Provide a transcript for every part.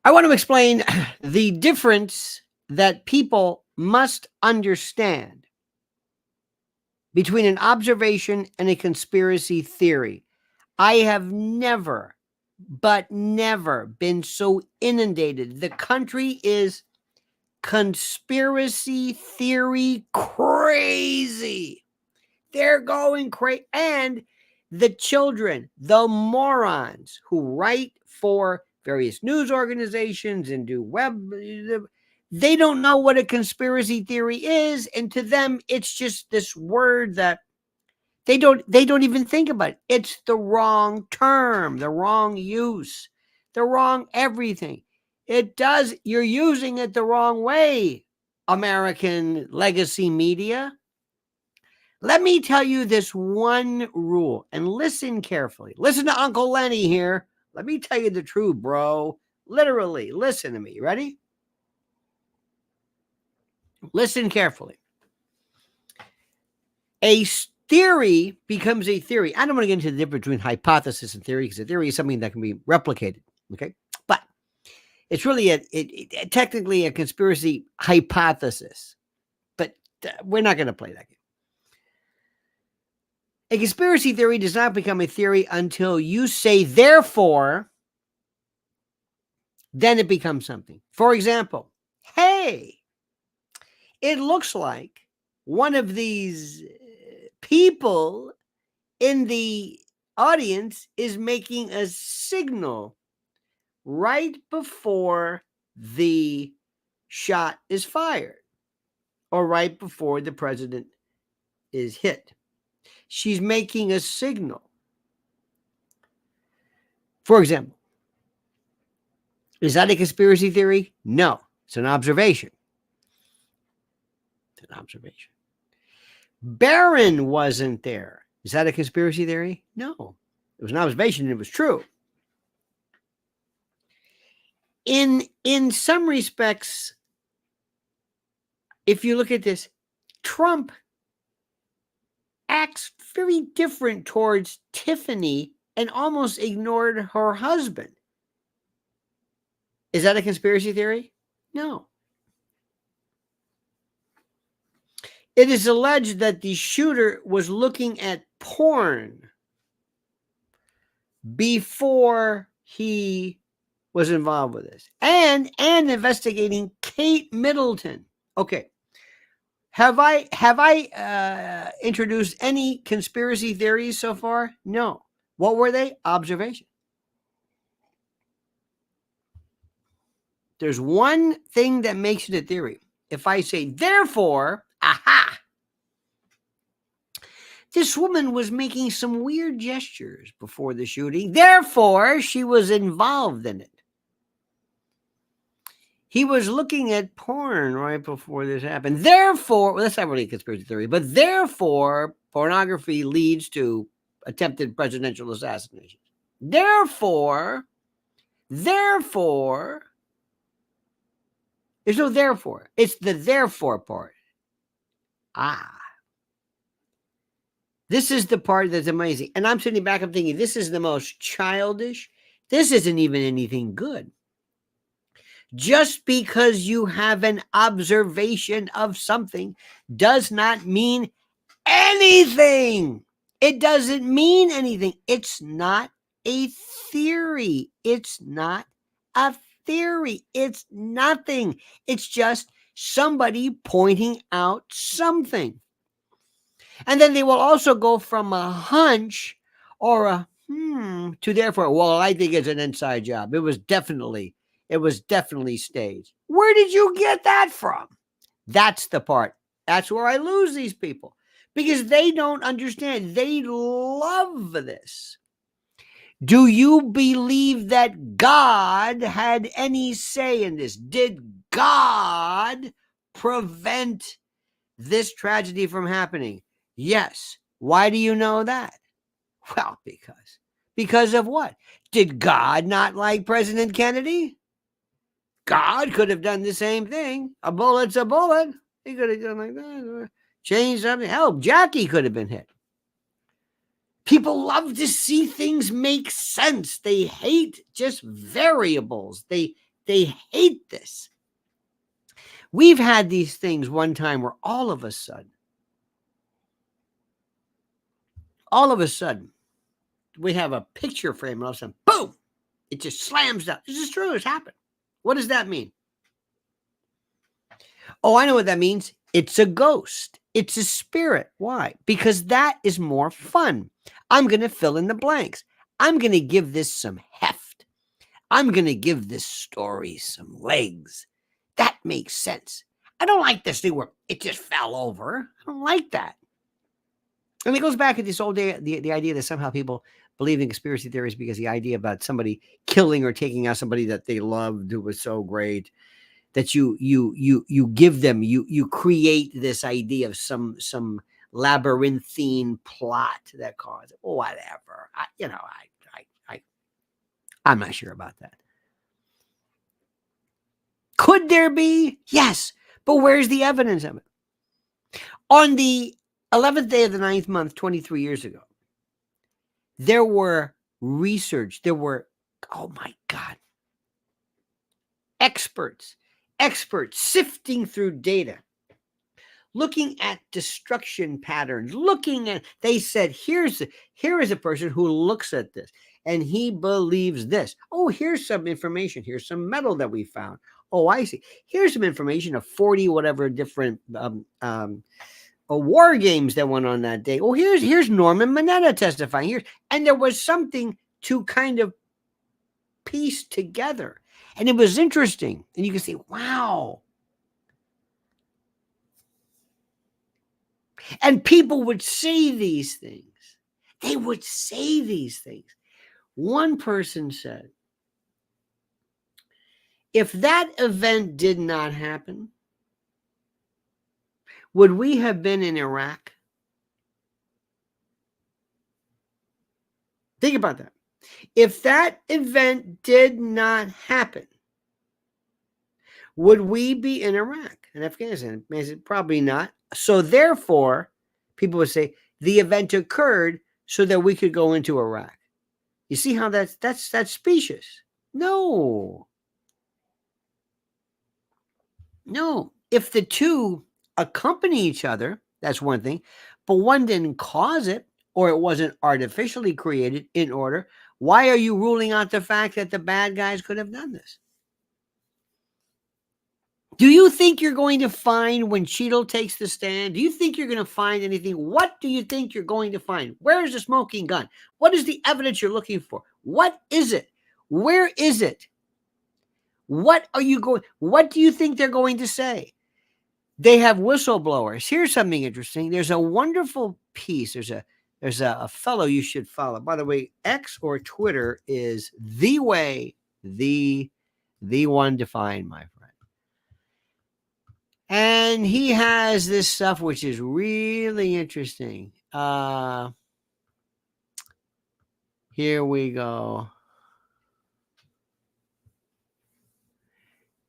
I want to explain the difference that people must understand between an observation and a conspiracy theory. I have never, but never been so inundated. The country is conspiracy theory crazy. They're going crazy. And the children, the morons who write for various news organizations and do web, they don't know what a conspiracy theory is. And to them, it's just this word that they don't even think about it. It's the wrong term, the wrong use, the wrong everything. You're using it the wrong way, American legacy media. Let me tell you this one rule, and listen carefully. Listen to Uncle Lenny here. Let me tell you the truth, bro. Literally, listen to me. Ready? Listen carefully. A theory becomes a theory. I don't want to get into the difference between hypothesis and theory, because a theory is something that can be replicated. Okay, but it's really technically a conspiracy hypothesis. But we're not going to play that game. A conspiracy theory does not become a theory until you say, therefore, then it becomes something. For example, hey, it looks like one of these people in the audience is making a signal right before the shot is fired or right before the president is hit. She's making a signal. For example, is that a conspiracy theory? No, it's an observation. It's an observation. Barron wasn't there. Is that a conspiracy theory? No, it was an observation and it was true. In some respects, if you look at this, Trump acts very different towards Tiffany and almost ignored her husband. Is that a conspiracy theory? No. It is alleged that the shooter was looking at porn before he was involved with this, and investigating Kate Middleton. Okay. Have I introduced any conspiracy theories so far? No. What were they? Observation. There's one thing that makes it a theory. If I say, therefore, aha, this woman was making some weird gestures before the shooting. Therefore, she was involved in it. He was looking at porn right before this happened. Therefore, well, that's not really a conspiracy theory, but therefore, pornography leads to attempted presidential assassination. Therefore, there's no therefore. It's the therefore part. This is the part that's amazing. And I'm sitting back, I'm thinking, this is the most childish. This isn't even anything good. Just because you have an observation of something does not mean anything. It doesn't mean anything. It's not a theory. It's not a theory. It's nothing. It's just somebody pointing out something. And then they will also go from a hunch or a to therefore, well, I think it's an inside job. It was definitely staged. Where did you get that from? That's the part. That's where I lose these people, because they don't understand. They love this. Do you believe that God had any say in this? Did God prevent this tragedy from happening? Yes. Why do you know that? Well, because of what? Did God not like President Kennedy? God could have done the same thing. A bullet's a bullet. He could have done like that, or changed something. Hell, Jackie could have been hit. People love to see things make sense. They hate just variables. They They hate this. We've had these things one time where all of a sudden, we have a picture frame and all of a sudden, boom, it just slams down. This is true. It's happened. What does that mean? Oh, I know what that means. It's a ghost. It's a spirit. Why? Because that is more fun. I'm going to fill in the blanks. I'm going to give this some heft. I'm going to give this story some legs. That makes sense. I don't like this thing where it just fell over. I don't like that. And it goes back to this old day, the idea that somehow people believe in conspiracy theories because the idea about somebody killing or taking out somebody that they loved who was so great that you give them, you create this idea of some labyrinthine plot that causes whatever. I'm not sure about that. Could there be? Yes. But where's the evidence of it? On the 11th day of the 9th month, 23 years ago, there were oh my God, experts sifting through data, looking at destruction patterns, they said, here is a person who looks at this and he believes this. Oh, here's some information. Here's some metal that we found. Oh, I see. Here's some information of 40 whatever different war games that went on that day. Oh, here's Norman Mineta testifying here. And there was something to kind of piece together. And it was interesting. And you can say, wow. And people would say these things. They would say these things. One person said, if that event did not happen, would we have been in Iraq? Think about that. If that event did not happen, would we be in Iraq and Afghanistan? Probably not. So therefore, people would say the event occurred so that we could go into Iraq. You see how that's specious? No. If the two accompany each other, that's one thing, but one didn't cause it or it wasn't artificially created in order, why are you ruling out the fact that the bad guys could have done this? Do you think you're going to find when Cheeto takes the stand? Do you think you're going to find anything? What do you think you're going to find? Where is the smoking gun? What is the evidence you're looking for? What is it? Where is it? What do you think they're going to say? They have whistleblowers. Here's something interesting. There's a wonderful piece. There's a fellow you should follow. By the way, X or Twitter is the way, the one to find, my friend. And he has this stuff which is really interesting. Here we go.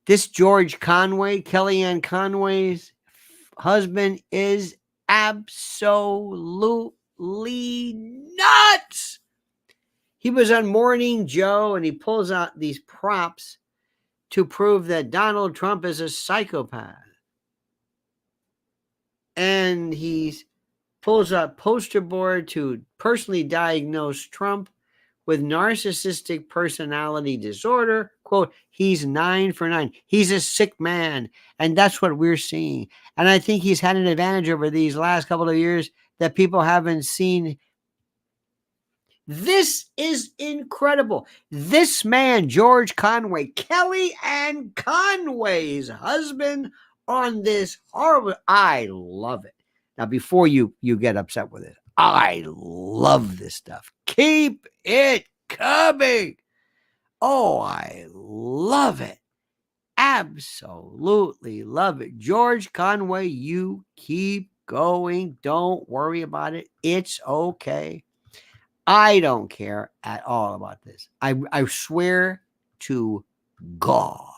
This George Conway, Kellyanne Conway's husband, is absolutely nuts. He was on Morning Joe and he pulls out these props to prove that Donald Trump is a psychopath. And he pulls out poster board to personally diagnose Trump with narcissistic personality disorder. Quote, he's 9 for 9. He's a sick man. And that's what we're seeing. And I think he's had an advantage over these last couple of years that people haven't seen. This is incredible. This man, George Conway, Kellyanne Conway's husband, on this horrible, I love it. Now, before you get upset with it, I love this stuff. Keep it coming. Oh, I love it. Absolutely love it. George Conway, you keep going. Don't worry about it. It's okay. I don't care at all about this. I swear to God.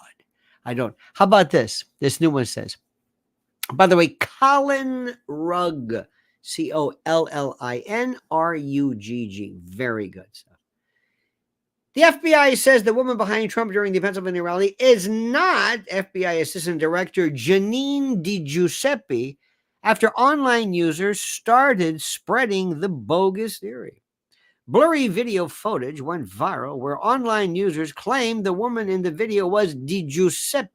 I don't. How about this? This new one says, by the way, Colin Rugg, COLLINRUGG. Very good stuff. The FBI says the woman behind Trump during the Pennsylvania rally is not FBI Assistant Director Janine DiGiuseppe after online users started spreading the bogus theory. Blurry video footage went viral where online users claimed the woman in the video was DiGiuseppe.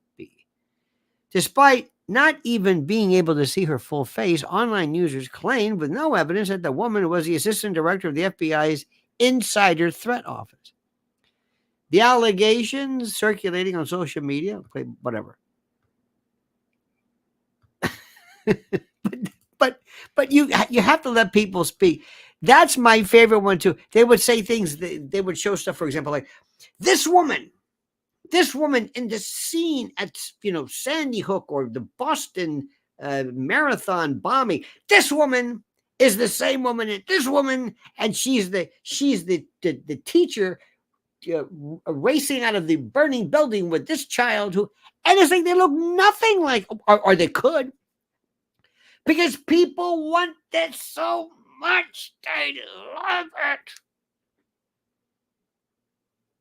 Despite not even being able to see her full face, online users claimed with no evidence that the woman was the Assistant Director of the FBI's Insider Threat Office. The allegations circulating on social media, whatever. but you have to let people speak. That's my favorite one too. They would say things. They would show stuff, for example, like this woman in the scene at Sandy Hook or the Boston marathon bombing. This woman is the same woman. This woman, and she's the teacher racing out of the burning building with this child who, and it's like they look nothing like, or they could, because people want this so much. They love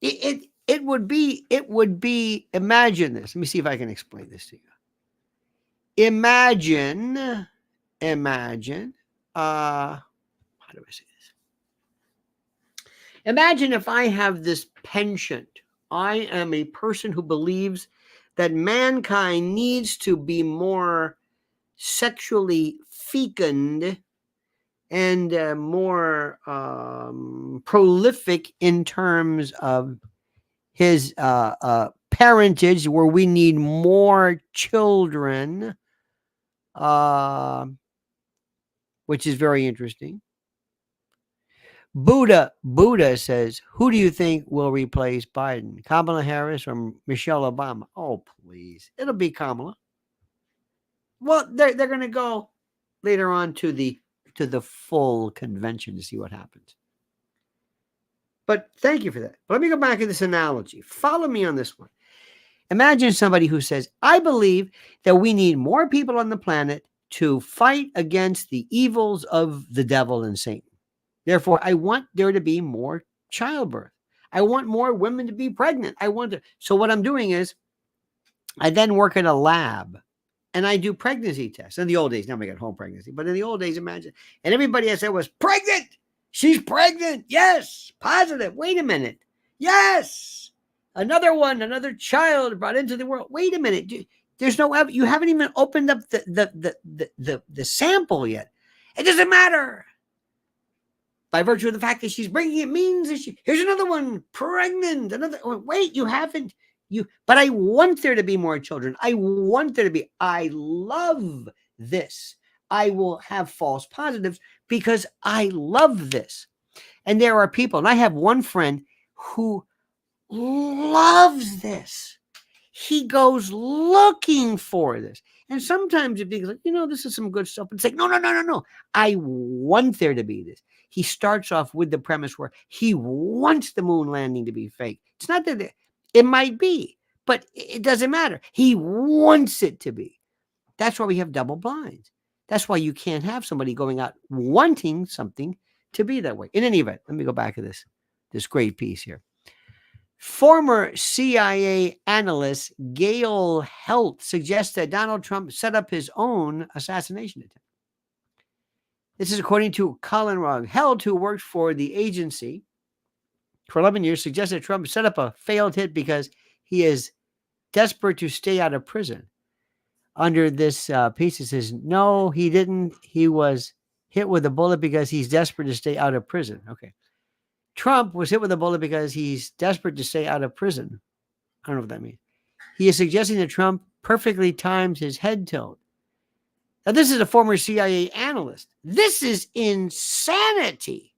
it. It would be, imagine this. Let me see if I can explain this to you. Imagine, how do I say this? Imagine if I have this penchant. I am a person who believes that mankind needs to be more sexually fecund and more prolific in terms of his parentage, where we need more children, which is very interesting. Buddha says, who do you think will replace Biden? Kamala Harris or Michelle Obama? Oh, please. It'll be Kamala. Well, they're going to go later on to the full convention to see what happens. But thank you for that. But let me go back to this analogy. Follow me on this one. Imagine somebody who says, I believe that we need more people on the planet to fight against the evils of the devil and Satan. Therefore, I want there to be more childbirth. I want more women to be pregnant. So what I'm doing is I then work in a lab and I do pregnancy tests. In the old days, now we got home pregnancy, but in the old days, imagine. And everybody I said was pregnant. She's pregnant. Yes. Positive. Wait a minute. Yes. Another child brought into the world. Wait a minute. There's no, you haven't even opened up the sample yet. It doesn't matter. By virtue of the fact that she's bringing it means that here's another one pregnant. Wait, you haven't. But I want there to be more children. I love this. I will have false positives because I love this. And there are people, and I have one friend who loves this. He goes looking for this. And sometimes it becomes like, this is some good stuff. It's like, no. I want there to be this. He starts off with the premise where he wants the moon landing to be fake. It's not that it might be, but it doesn't matter. He wants it to be. That's why we have double blinds. That's why you can't have somebody going out wanting something to be that way. In any event, let me go back to this great piece here. Former CIA analyst Gail Helt suggests that Donald Trump set up his own assassination attempt. This is according to Colin Rugg. Helt, who worked for the agency for 11 years, suggested Trump set up a failed hit because he is desperate to stay out of prison. Under this piece, it says, no, he didn't. He was hit with a bullet because he's desperate to stay out of prison. Okay. Trump was hit with a bullet because he's desperate to stay out of prison. I don't know what that means. He is suggesting that Trump perfectly timed his head tilt. Now, this is a former CIA analyst. This is insanity.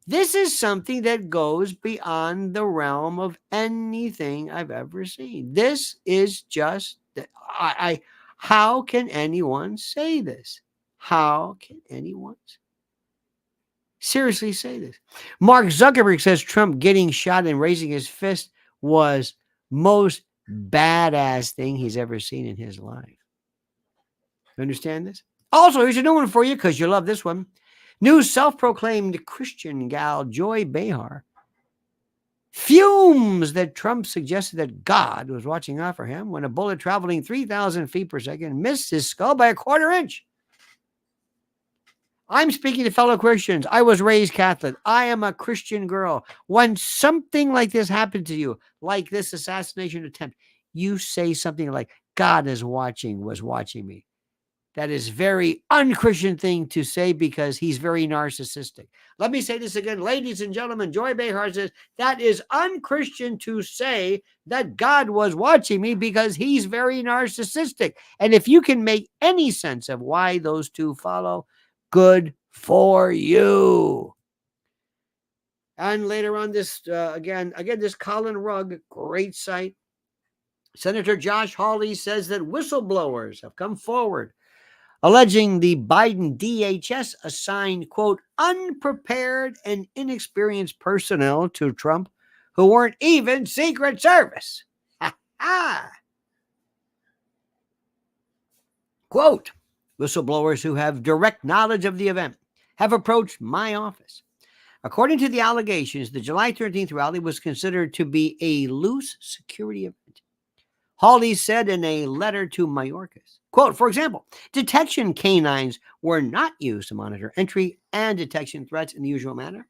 This is something that goes beyond the realm of anything I've ever seen. This is just, how can anyone say this? How can anyone seriously say this? Mark Zuckerberg says Trump getting shot and raising his fist was most badass thing he's ever seen in his life. You understand this? Also, here's a new one for you because you love this one. New self-proclaimed Christian gal Joy Behar fumes that Trump suggested that God was watching out for him when a bullet traveling 3,000 feet per second missed his skull by a quarter inch. I'm speaking to fellow Christians. I was raised Catholic. I am a Christian girl. When something like this happened to you, like this assassination attempt, you say something like, God was watching me. That is very unchristian thing to say because he's very narcissistic. Let me say this again, ladies and gentlemen. Joy Behar says that is unchristian to say that God was watching me because he's very narcissistic. And if you can make any sense of why those two follow, good for you. And later on, this again, this Colin Rugg, great site. Senator Josh Hawley says that whistleblowers have come forward alleging the Biden DHS assigned, quote, unprepared and inexperienced personnel to Trump who weren't even Secret Service. Ha ha. Quote, whistleblowers who have direct knowledge of the event have approached my office. According to the allegations, the July 13th rally was considered to be a loose security event. Hawley said in a letter to Mayorkas, quote, for example, detection canines were not used to monitor entry and detection threats in the usual manner.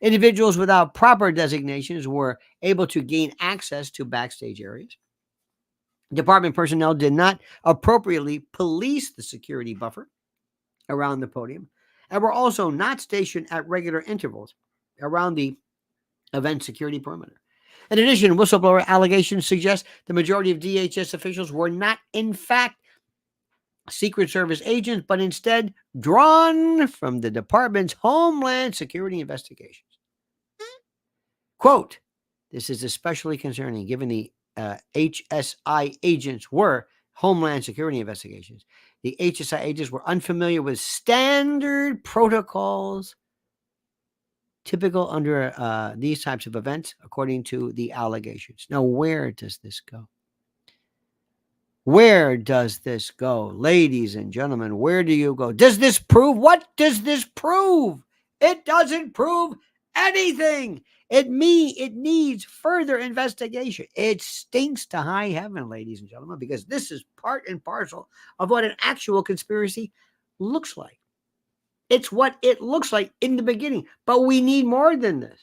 Individuals without proper designations were able to gain access to backstage areas. Department personnel did not appropriately police the security buffer around the podium and were also not stationed at regular intervals around the event security perimeter. In addition, whistleblower allegations suggest the majority of DHS officials were not, in fact, Secret Service agents, but instead drawn from the department's Homeland Security investigations. Quote, this is especially concerning given the HSI agents were Homeland Security investigations. The HSI agents were unfamiliar with standard protocols typical under these types of events, according to the allegations. Now, where does this go? Where does this go? Ladies and gentlemen, where do you go? Does this prove? What does this prove? It doesn't prove anything. It needs further investigation. It stinks to high heaven, ladies and gentlemen, because this is part and parcel of what an actual conspiracy looks like. It's what it looks like in the beginning, but we need more than this.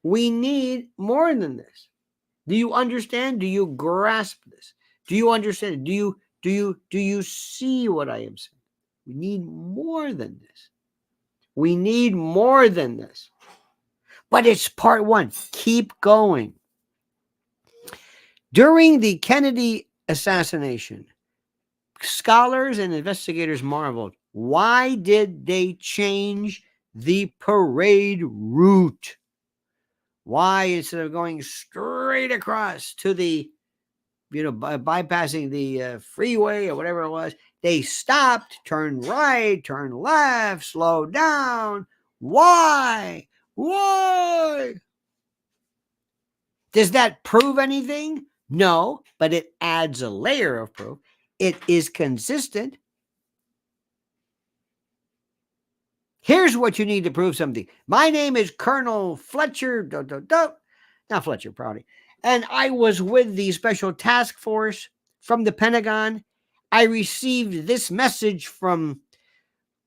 We need more than this. Do you understand? Do you grasp this? Do you understand? Do you see what I am saying? We need more than this. We need more than this. But it's part one. Keep going. During the Kennedy assassination, scholars and investigators marveled. Why did they change the parade route? Why, instead of going straight across to the, bypassing the freeway or whatever it was, they stopped, turned right, turned left, slowed down. Why? Why? Does that prove anything? No, but it adds a layer of proof. It is consistent. Here's what you need to prove something. My name is Colonel Fletcher, not Fletcher, Prouty. And I was with the Special Task Force from the Pentagon. I received this message from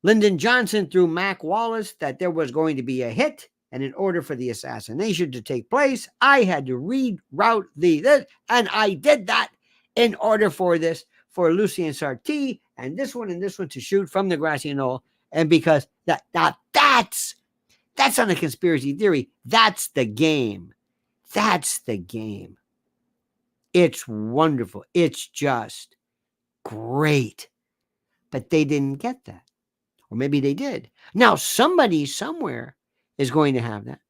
Lyndon Johnson through Mac Wallace that there was going to be a hit. And in order for the assassination to take place, I had to reroute this. And I did that in order for Lucien Sarti and this one to shoot from the grassy knoll. And because that's not a conspiracy theory. That's the game. That's the game. It's wonderful. It's just great. But they didn't get that. Or maybe they did. Now, somebody somewhere is going to have that.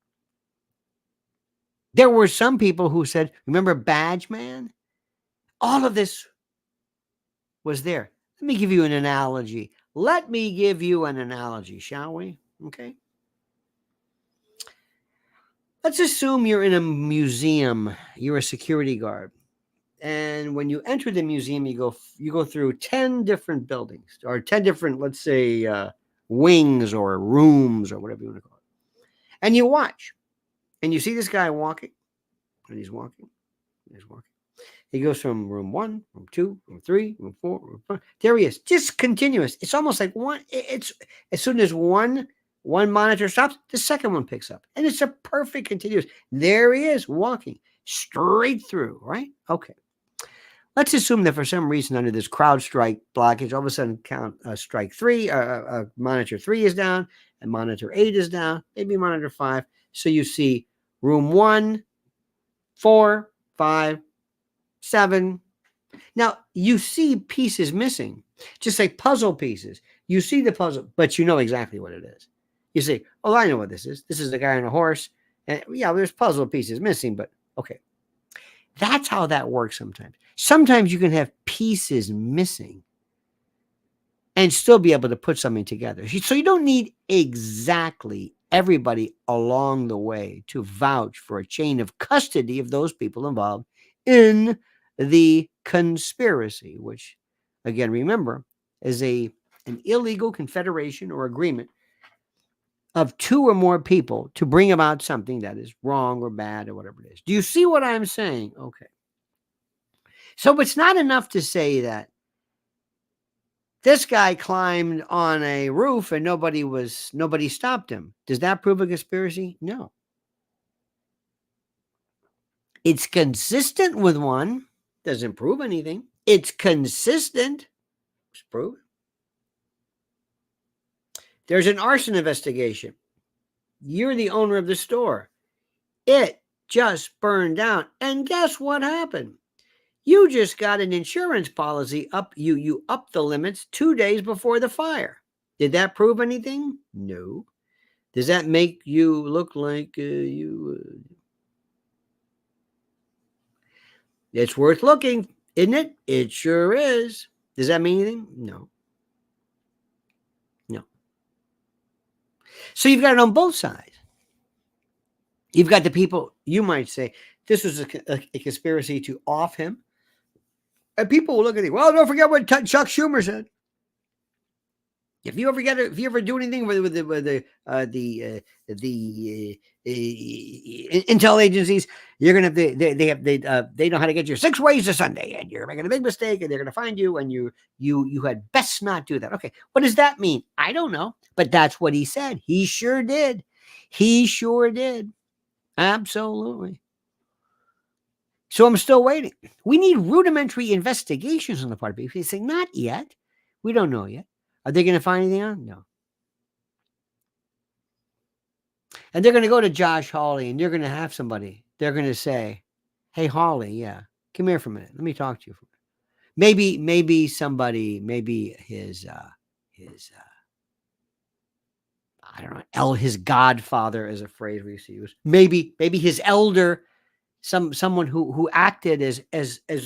There were some people who said, remember Badge Man? All of this was there. Let me give you an analogy. Shall we? Okay. Let's assume you're in a museum. You're a security guard. And when you enter the museum, you go through 10 different buildings or 10 different, let's say, wings or rooms or whatever you want to call it. And you watch. And you see this guy walking, and he's walking, and he's walking. He goes from room 1, room 2, room 3, room 4, room 5. There he is, just continuous. It's almost like it's as soon as one monitor stops, the second one picks up. And it's a perfect continuous. There he is walking straight through, right? Okay. Let's assume that for some reason under this crowd strike blockage, all of a sudden count strike 3, monitor 3 is down, and monitor 8 is down, maybe monitor 5. So you see room 1, 4, 5, 7. Now you see pieces missing, just like puzzle pieces. You see the puzzle, but you know exactly what it is. You say, "Oh, I know what this is. This is the guy on a horse." And yeah, there's puzzle pieces missing, but okay. That's how that works sometimes. Sometimes you can have pieces missing and still be able to put something together. So you don't need exactly everybody along the way to vouch for a chain of custody of those people involved in the conspiracy, which, again, remember, is an illegal confederation or agreement of 2 or more people to bring about something that is wrong or bad or whatever it is. Do you see what I'm saying? Okay. So it's not enough to say that this guy climbed on a roof and nobody stopped him. Does that prove a conspiracy? No. It's consistent with one. Doesn't prove anything. It's consistent. It's proven. There's an arson investigation. You're the owner of the store. It just burned down. And guess what happened? You just got an insurance policy up. You upped the limits 2 days before the fire. Did that prove anything? No. Does that make you look like you? It's worth looking, isn't it? It sure is. Does that mean anything? No. No. So you've got it on both sides. You've got the people, you might say, this was a conspiracy to off him. And people will look at it. Well, don't forget what Chuck Schumer said. If you ever do anything with the intel agencies, you're gonna they know how to get you 6 ways to Sunday, and you're making a big mistake, and they're gonna find you, and you had best not do that. Okay, what does that mean? I don't know, but that's what he said. He sure did. He sure did. Absolutely. So I'm still waiting. We need rudimentary investigations on the part of people. They say, not yet. We don't know yet. Are they going to find anything on? No. And they're going to go to Josh Hawley, and they're going to have somebody. They're going to say, hey, Hawley, yeah, come here for a minute. Let me talk to you for a minute. Maybe somebody, maybe his I don't know, his godfather is a phrase we used to use. Maybe his elder, someone who acted as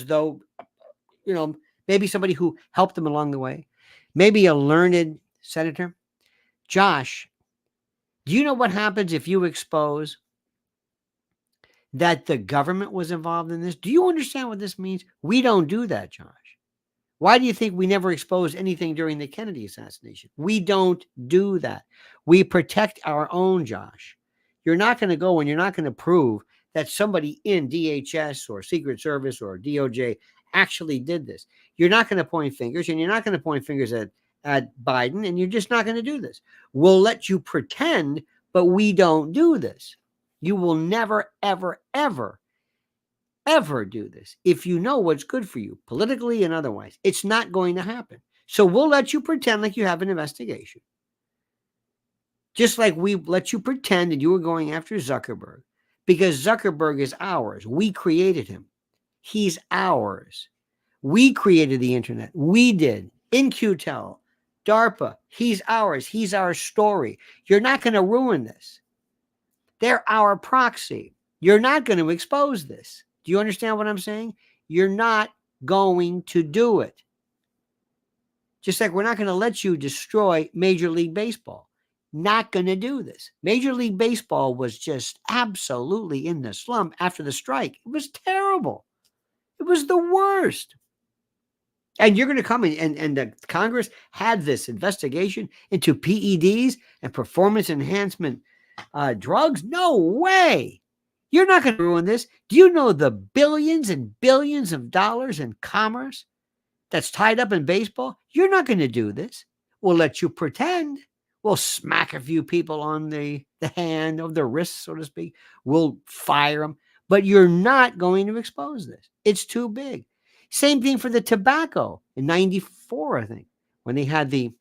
though, maybe somebody who helped him along the way. Maybe a learned senator. Josh, do you know what happens if you expose that the government was involved in this? Do you understand what this means? We don't do that, Josh. Why do you think we never exposed anything during the Kennedy assassination? We don't do that. We protect our own, Josh. You're not going to go and you're not going to prove that somebody in DHS or Secret Service or DOJ actually did this. You're not going to point fingers, and you're not going to point fingers at Biden, and you're just not going to do this. We'll let you pretend, but we don't do this. You will never, ever, ever, ever do this. If you know what's good for you, politically and otherwise, it's not going to happen. So we'll let you pretend like you have an investigation. Just like we let you pretend that you were going after Zuckerberg, because Zuckerberg is ours. We created him. He's ours. We created the internet. We did. In-Q-Tel, DARPA, he's ours. He's our story. You're not going to ruin this. They're our proxy. You're not going to expose this. Do you understand what I'm saying? You're not going to do it. Just like we're not going to let you destroy Major League Baseball. Not going to do this. Major League Baseball was just absolutely in the slump after the strike. It was terrible. It was the worst. And you're going to come in, and the Congress had this investigation into PEDs and performance enhancement drugs? No way. You're not going to ruin this. Do you know the billions and billions of dollars in commerce that's tied up in baseball? You're not going to do this. We'll let you pretend. We'll smack a few people on the hand of the wrist, so to speak. We'll fire them. But you're not going to expose this. It's too big. Same thing for the tobacco in 94, I think, when they had the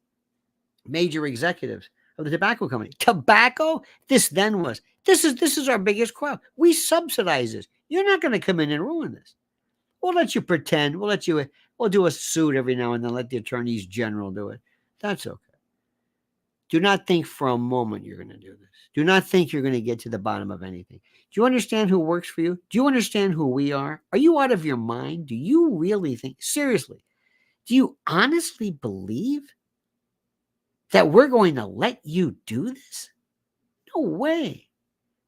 major executives of the tobacco company. Tobacco, this is our biggest crop. We subsidize this. You're not going to come in and ruin this. We'll let you pretend. We'll do a suit every now and then, let the attorneys general do it. That's okay. Do not think for a moment you're going to do this. Do not think you're going to get to the bottom of anything. Do you understand who works for you? Do you understand who we are? Are you out of your mind? Do you really think, seriously, do you honestly believe that we're going to let you do this? No way.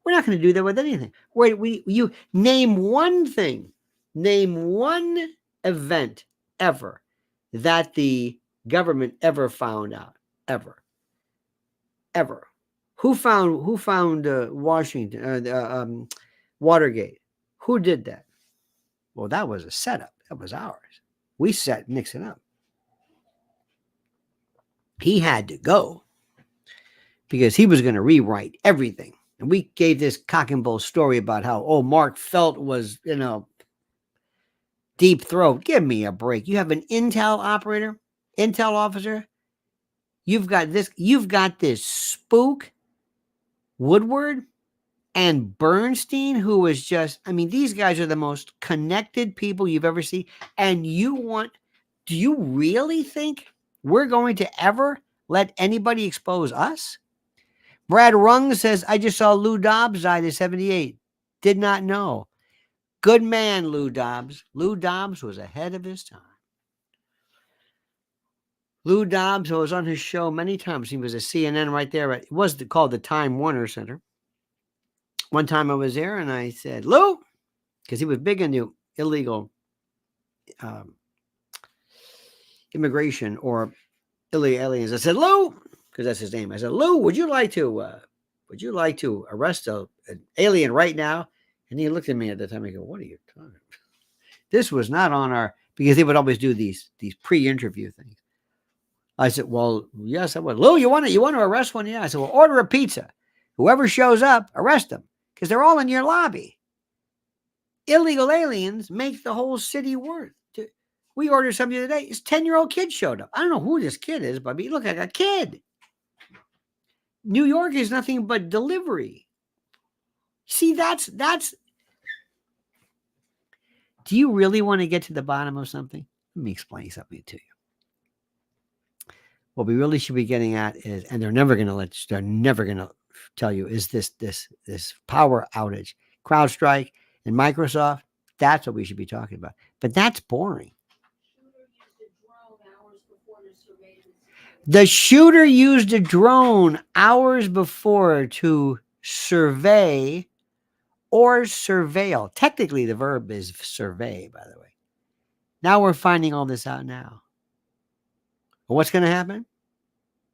We're not going to do that with anything. You name one thing, name one event ever that the government ever found out, ever. Who found Washington, Watergate? Who did that? Well, that was a setup. That was ours. We set Nixon up. He had to go because he was going to rewrite everything. And we gave this cock and bull story about how, Mark Felt was, deep throat. Give me a break. You have an intel officer. You've got this spook, Woodward and Bernstein, who was just, these guys are the most connected people you've ever seen. And do you really think we're going to ever let anybody expose us? Brad Rung says, I just saw Lou Dobbs died at 78. Did not know. Good man, Lou Dobbs. Lou Dobbs was ahead of his time. Lou Dobbs was on his show many times. He was a CNN right there. It was called the Time Warner Center. One time I was there and I said, Lou, because he was big into illegal immigration or illegal aliens. I said, Lou, because that's his name. I said, Lou, would you like to arrest an alien right now? And he looked at me at the time. I go, what are you talking about? This was not on because they would always do these pre-interview things. I said, well, yes, I would. Lou, you want to arrest one? Yeah. I said, well, order a pizza. Whoever shows up, arrest them because they're all in your lobby. Illegal aliens make the whole city worth. We ordered something the other day. This 10-year-old kid showed up. I don't know who this kid is, but he looked like a kid. New York is nothing but delivery. See, that's. Do you really want to get to the bottom of something? Let me explain something to you. What we really should be getting at is, and they're never going to tell you, is this power outage, CrowdStrike and Microsoft. That's what we should be talking about. But that's boring. The shooter used a drone hours before to survey or surveil. Technically, the verb is survey, by the way. Now we're finding all this out now. Well, what's going to happen?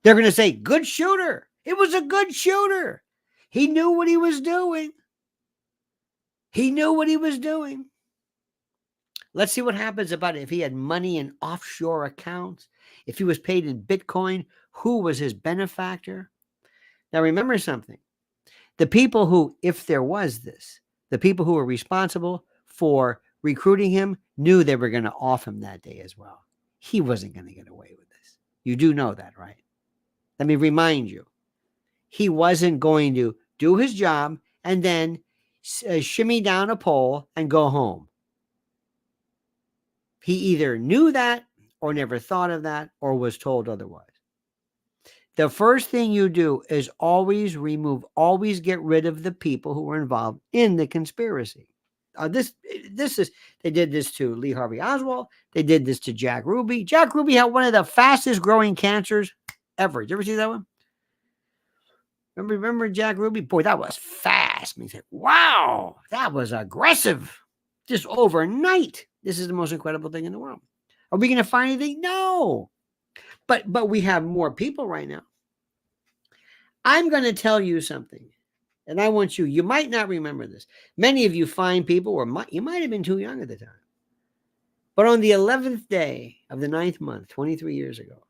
They're going to say, good shooter. It was a good shooter. He knew what he was doing. Let's see what happens about it. If he had money in offshore accounts, if he was paid in Bitcoin, who was his benefactor? Now, remember something. The people who, if there was this, the people who were responsible for recruiting him knew they were going to off him that day as well. He wasn't going to get away with this. You do know that, right? Let me remind you. He wasn't going to do his job and then shimmy down a pole and go home. He either knew that or never thought of that or was told otherwise. The first thing you do is always get rid of the people who were involved in the conspiracy. They did this to Lee Harvey Oswald. They did this to Jack Ruby. Jack Ruby had one of the fastest growing cancers ever. Did you ever see that one? Remember Jack Ruby? Boy, that was fast. You say, wow, that was aggressive. Just overnight. This is the most incredible thing in the world. Are we going to find anything? No. But we have more people right now. I'm going to tell you something. And I want you might not remember this. Many of you fine people, you might have been too young at the time. But on the 11th day of the 9th month, 23 years ago,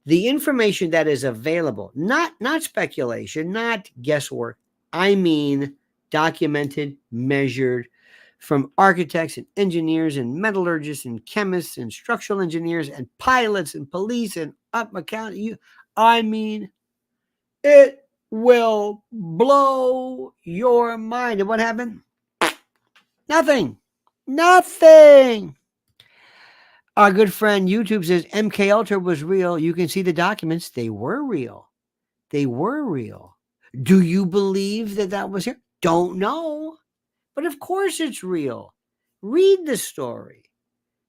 the information that is available, not speculation, not guesswork, I mean documented, measured, from architects and engineers and metallurgists and chemists and structural engineers and pilots and police and up account. I mean, it will blow your mind. And what happened? Nothing. Our good friend YouTube says MK Ultra was real. You can see the documents. They were real. Do you believe that was here? Don't know. But of course it's real. Read the story.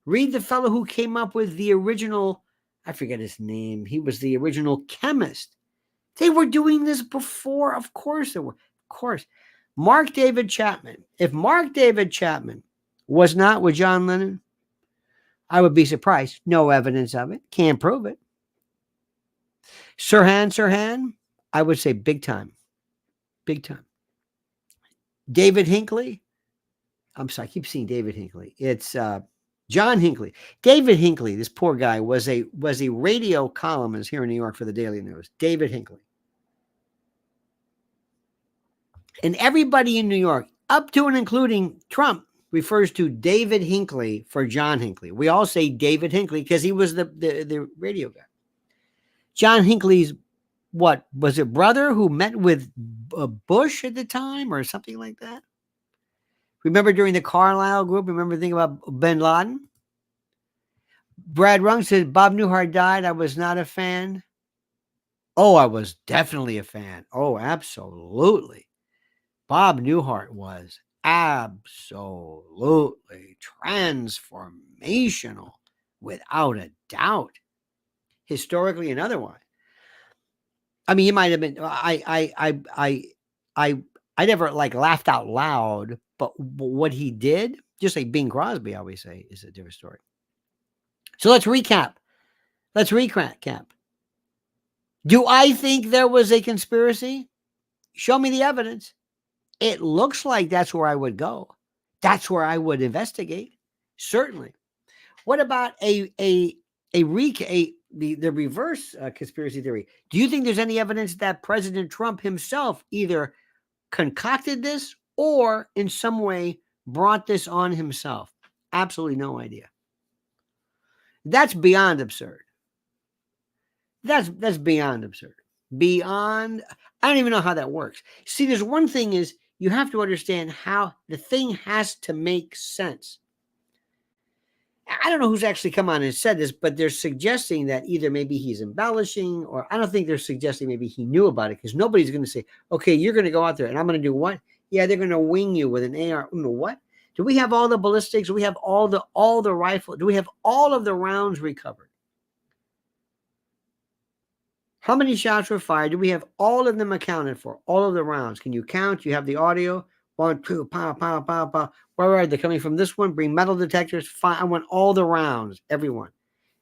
Read the fellow who came up with the original, I forget his name. He was the original chemist. They were doing this before. Of course they were. Of course. Mark David Chapman. If Mark David Chapman was not with John Lennon, I would be surprised. No evidence of it. Can't prove it. Sirhan, I would say big time. Big time. David Hinckley. I'm sorry, I keep seeing David Hinckley. It's John Hinckley. David Hinckley, this poor guy, was a radio columnist here in New York for the Daily News. David Hinckley. And everybody in New York, up to and including Trump, refers to David Hinckley for John Hinckley. We all say David Hinckley because he was the radio guy. John Hinckley's, what, was it brother who met with Bush at the time or something like that? Remember during the Carlyle group, remember thinking about bin Laden? Brad Rung said, Bob Newhart died. I was not a fan. Oh, I was definitely a fan. Oh, absolutely. Bob Newhart was absolutely transformational, without a doubt, historically and otherwise. I mean, he might have been. I never laughed out loud, but what he did, just like Bing Crosby, I always say, is a different story. So let's recap. Do I think there was a conspiracy? Show me the evidence. It looks like that's where I would go. That's where I would investigate. Certainly. What about the reverse conspiracy theory? Do you think there's any evidence that President Trump himself either concocted this or in some way brought this on himself? Absolutely no idea. That's beyond absurd. That's beyond absurd. Beyond, I don't even know how that works. See, there's one thing is you have to understand how the thing has to make sense. I don't know who's actually come on and said this, but they're suggesting that either maybe he's embellishing, or I don't think they're suggesting maybe he knew about it, because nobody's going to say, okay, you're going to go out there and I'm going to do what? Yeah, they're going to wing you with an AR. You know what? Do we have all the ballistics? Do we have all the rifle? Do we have all of the rounds recovered? How many shots were fired? Do we have all of them accounted for? All of the rounds. Can you count? You have the audio? 1, 2, pow, pow, pow, pow. Where are they coming from? This one? Bring metal detectors. I want all the rounds. Everyone.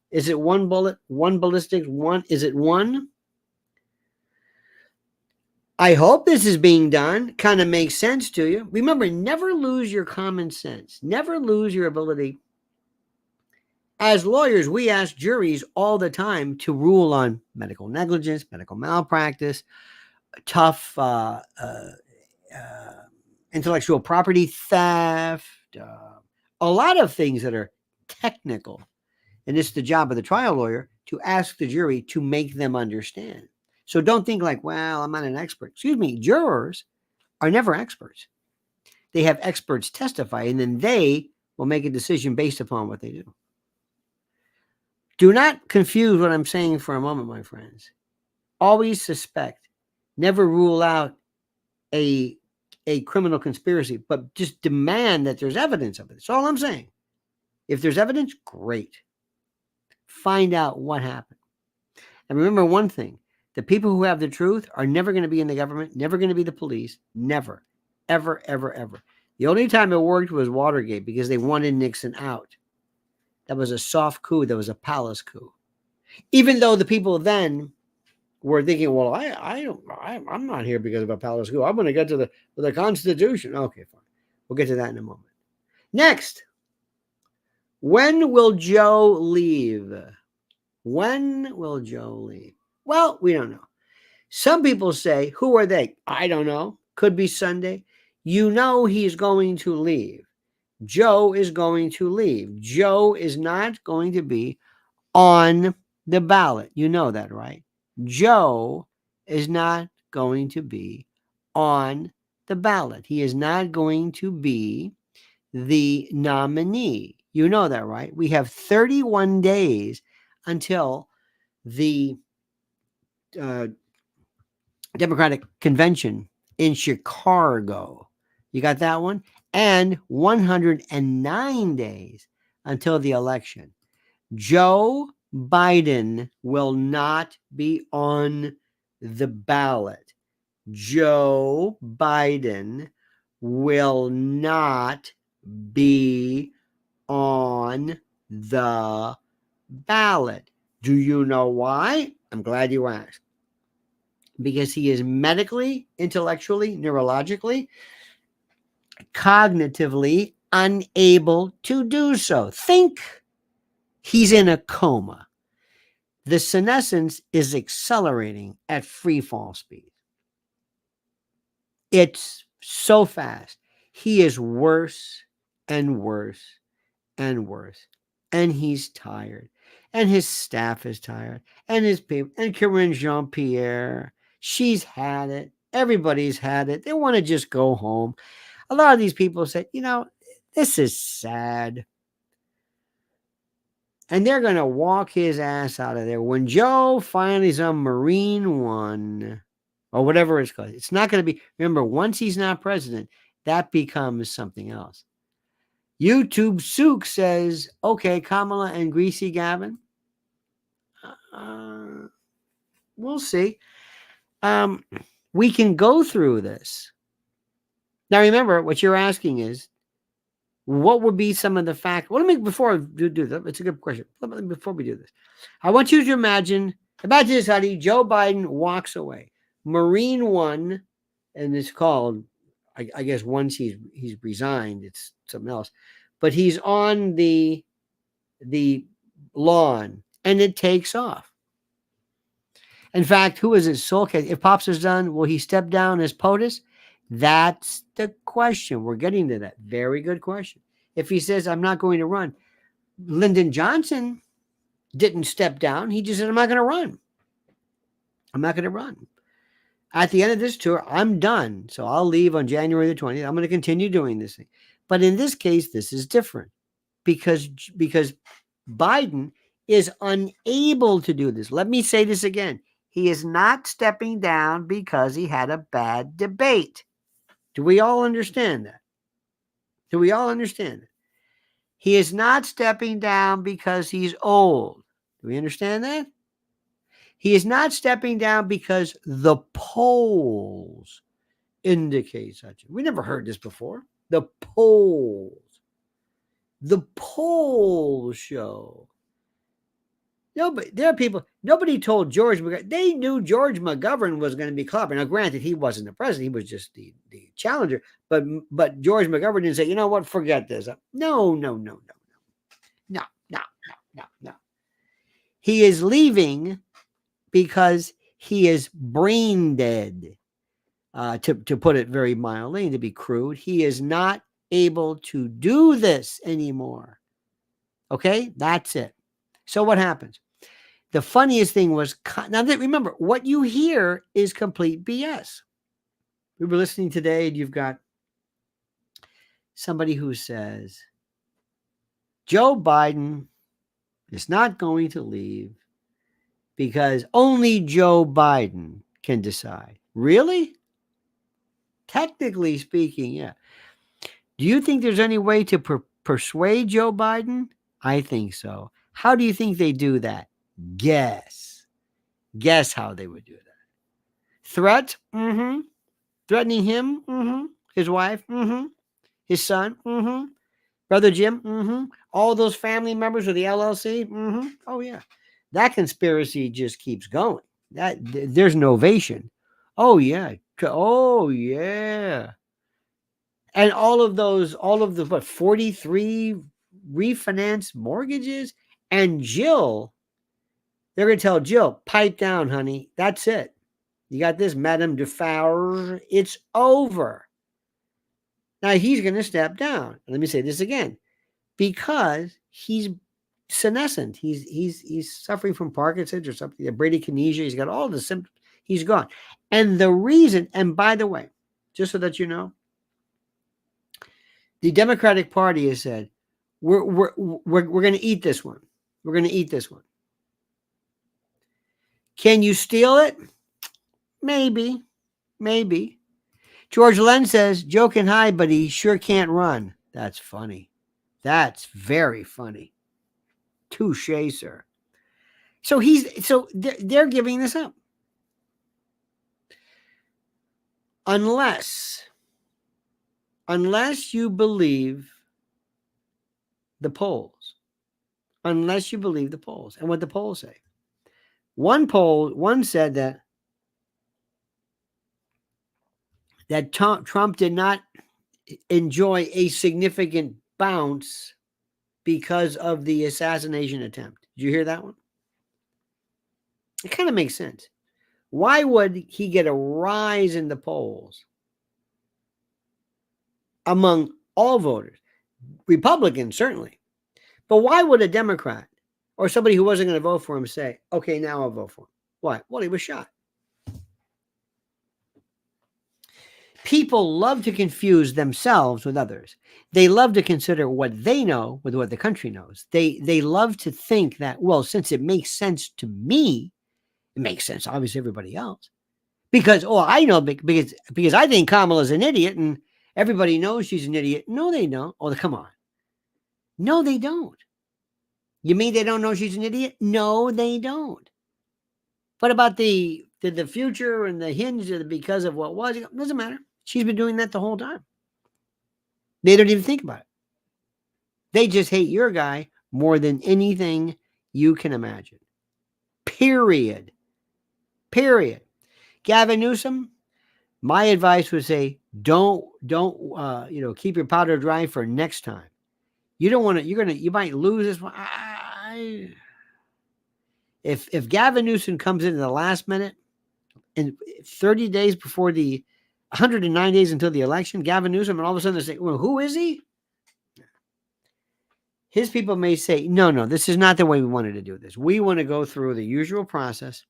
Is it one bullet? One ballistic? One? Is it one? I hope this is being done. Kind of makes sense to you. Remember, never lose your common sense. Never lose your ability. As lawyers, we ask juries all the time to rule on medical negligence, medical malpractice, tough intellectual property theft, a lot of things that are technical. And it's the job of the trial lawyer to ask the jury to make them understand. So don't think like, well, I'm not an expert. Excuse me, jurors are never experts. They have experts testify, and then they will make a decision based upon what they do. Do not confuse what I'm saying for a moment, my friends. Always suspect. Never rule out a criminal conspiracy, but just demand that there's evidence of it. That's all I'm saying. If there's evidence, great. Find out what happened. And remember one thing. The people who have the truth are never going to be in the government, never going to be the police, never, ever, ever, ever. The only time it worked was Watergate because they wanted Nixon out. That was a soft coup. That was a palace coup. Even though the people then we're thinking, well, I'm not here because of a palace coup. I'm going to get to the Constitution. Okay, fine. We'll get to that in a moment. Next, when will Joe leave? When will Joe leave? Well, we don't know. Some people say, who are they? I don't know. Could be Sunday. You know he's going to leave. Joe is going to leave. Joe is not going to be on the ballot. You know that, right? Joe is not going to be on the ballot. He is not going to be the nominee. You know that, right? We have 31 days until the Democratic convention in Chicago. You got that one? And 109 days until the election. Joe Biden will not be on the ballot. Joe Biden will not be on the ballot. Do you know why? I'm glad you asked. Because he is medically, intellectually, neurologically, cognitively unable to do so. Think he's in a coma. The senescence is accelerating at free fall speed. It's so fast. He is worse and worse and worse. And he's tired. And his staff is tired. And his people, and Corinne Jean-Pierre, she's had it. Everybody's had it. They want to just go home. A lot of these people say, this is sad. And they're going to walk his ass out of there. When Joe finally is on Marine One, or whatever it's called, it's not going to be, remember, once he's not president, that becomes something else. YouTube Sook says, okay, Kamala and Greasy Gavin. We'll see. We can go through this. Now, remember, what you're asking is, what would be some of the facts? Well, before I do that, it's a good question. Before we do this, I want you to imagine this, honey. Joe Biden walks away. Marine One, and it's called, I guess once he's resigned, it's something else. But he's on the lawn, and it takes off. In fact, who is it? Soulcase. If Pops is done, will he step down as POTUS? That's the question. We're getting to that. Very good question. If he says, I'm not going to run, Lyndon Johnson didn't step down. He just said, I'm not going to run. I'm not going to run. At the end of this tour, I'm done. So I'll leave on January the 20th. I'm going to continue doing this thing. But in this case, this is different because Biden is unable to do this. Let me say this again. He is not stepping down because he had a bad debate. Do we all understand that? Do we all understand it? He is not stepping down because he's old. Do we understand that? He is not stepping down because the polls indicate such. We never heard this before. The polls. The polls show. There are people, nobody told George McGovern. They knew George McGovern was going to be clobbered. Now, granted, he wasn't the president. He was just the challenger. But George McGovern didn't say, you know what, forget this. No. He is leaving because he is brain dead, to put it very mildly and to be crude. He is not able to do this anymore. Okay, that's it. So what happens? The funniest thing was, now that remember, what you hear is complete BS. We were listening today, and you've got somebody who says, Joe Biden is not going to leave because only Joe Biden can decide. Really? Technically speaking, yeah. Do you think there's any way to persuade Joe Biden? I think so. How do you think they do that? Guess how they would do that. Threat? Mm-hmm. Threatening him? Mm-hmm. His wife? Mm-hmm. His son? Mm-hmm. Brother Jim? Mm-hmm. All those family members of the LLC? Mm-hmm. Oh, yeah. That conspiracy just keeps going. There's an ovation. Oh yeah. Oh yeah. And all of the what 43 refinance mortgages, and Jill, they're going to tell Jill, pipe down, honey. That's it. You got this, Madame Defarge. It's over. Now he's going to step down. Let me say this again, because he's senescent. He's suffering from Parkinson's or something, bradykinesia. He's got all the symptoms. He's gone. And the reason, and by the way, just so that you know, the Democratic Party has said, we're going to eat this one. We're going to eat this one. Can you steal it? Maybe. George Lenz says, Joe can hide, but he sure can't run. That's funny. That's very funny. Touche, sir. So they're giving this up. Unless you believe the polls. Unless you believe the polls and what the polls say. One said that Trump did not enjoy a significant bounce because of the assassination attempt. Did you hear that one? It kind of makes sense. Why would he get a rise in the polls among all voters? Republicans, certainly. But why would a Democrat or somebody who wasn't going to vote for him say, okay, now I'll vote for him? Why? Well, he was shot. People love to confuse themselves with others. They love to consider what they know with what the country knows. They love to think that, well, since it makes sense to me, it makes sense, obviously, everybody else. Because, I know, because I think Kamala's an idiot and everybody knows she's an idiot. No, they don't. Oh, come on. No, they don't. You mean they don't know she's an idiot? No, they don't. What about the future and the hinge because of what was? It doesn't matter. She's been doing that the whole time. They don't even think about it. They just hate your guy more than anything you can imagine. Period. Gavin Newsom, my advice would say, don't keep your powder dry for next time. You don't want to. You might lose this one. If Gavin Newsom comes in the last minute, and 30 days before 109 days until the election, Gavin Newsom, and all of a sudden they say, well, who is he? His people may say, no, this is not the way we wanted to do this. We want to go through the usual process,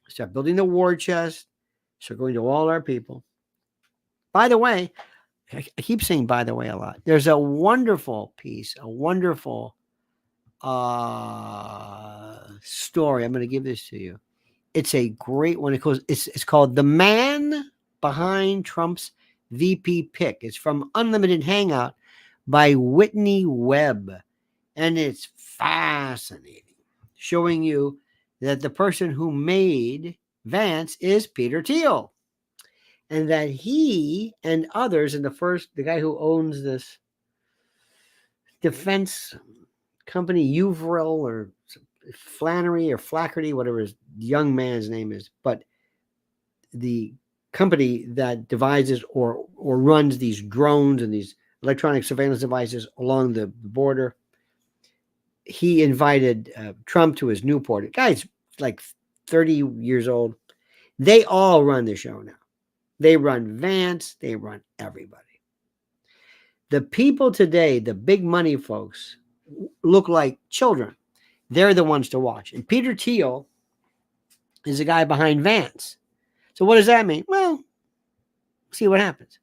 start building the war chest, start going to all our people. By the way, I keep saying by the way a lot. There's a wonderful piece, a wonderful story. I'm going to give this to you. It's a great one. It's called The Man Behind Trump's VP Pick. It's from Unlimited Hangout by Whitney Webb. And it's fascinating, showing you that the person who made Vance is Peter Thiel. And that he and others, and the guy who owns this defense company, Uvril or Flannery or Flaherty, whatever his young man's name is, but the company that devises or runs these drones and these electronic surveillance devices along the border, he invited Trump to his Newport. The guy's like 30 years old. They all run the show now. They run Vance. They run everybody. The people today, the big money folks, look like children. They're the ones to watch. And Peter Thiel is the guy behind Vance. So what does that mean? Well, see what happens.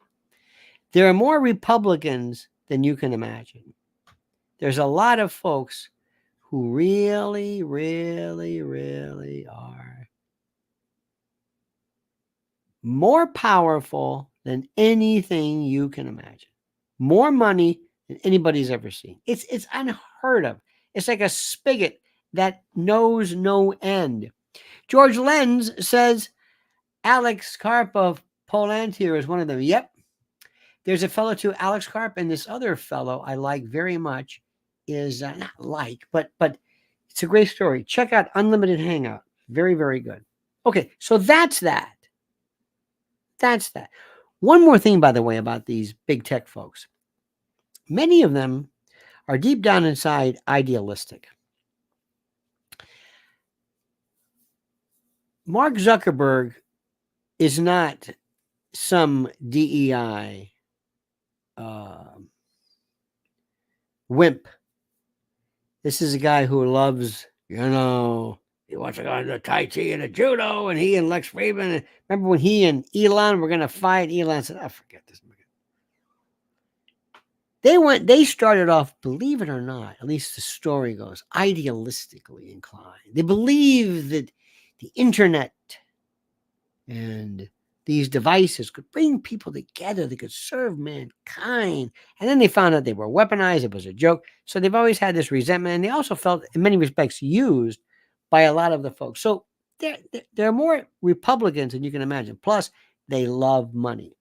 There are more Republicans than you can imagine. There's a lot of folks who really, really, really are more powerful than anything you can imagine. More money than anybody's ever seen. It's unheard of. It's like a spigot that knows no end. George Lenz says Alex Karp of Polantir is one of them. Yep. There's a fellow too, Alex Karp, and this other fellow I like very much is not like, but it's a great story. Check out Unlimited Hangout. Very, very good. Okay, so that's that. That's that. One more thing, by the way, about these big tech folks. Many of them are deep down inside idealistic. Mark Zuckerberg is not some DEI wimp. This is a guy who loves, he wants to go into Tai Chi and a judo, and he and Lex Friedman. Remember when he and Elon were going to fight? Elon said, I forget this. They started off, believe it or not, at least the story goes, idealistically inclined. They believed that the internet and these devices could bring people together. They could serve mankind. And then they found out they were weaponized. It was a joke. So they've always had this resentment. And they also felt, in many respects, used by a lot of the folks. So they're more Republicans than you can imagine. Plus, they love money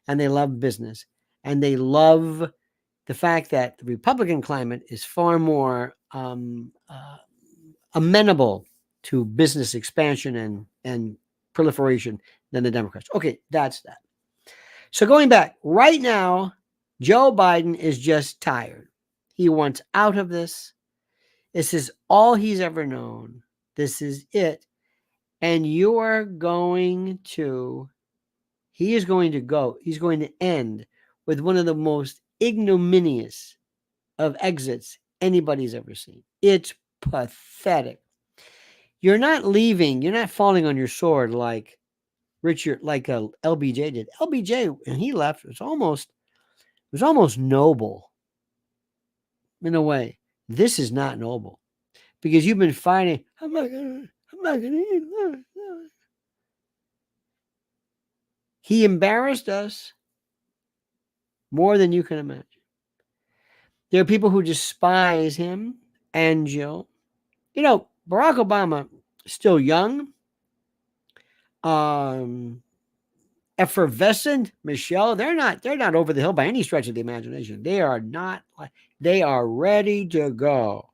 and they love business and they love the fact that the Republican climate is far more amenable to business expansion and proliferation than the Democrats. Okay, that's that. So going back, right now, Joe Biden is just tired. He wants out of this. This is all he's ever known. This is it. And he is going to end with one of the most ignominious of exits anybody's ever seen. It's pathetic. You're not leaving, you're not falling on your sword like LBJ did. LBJ, when he left, it was almost noble in a way. This is not noble because you've been fighting. I'm not gonna eat. He embarrassed us more than you can imagine. There are people who despise him and Jill. Barack Obama is still young, effervescent. Michelle, they're not over the hill by any stretch of the imagination. They are not. They are ready to go,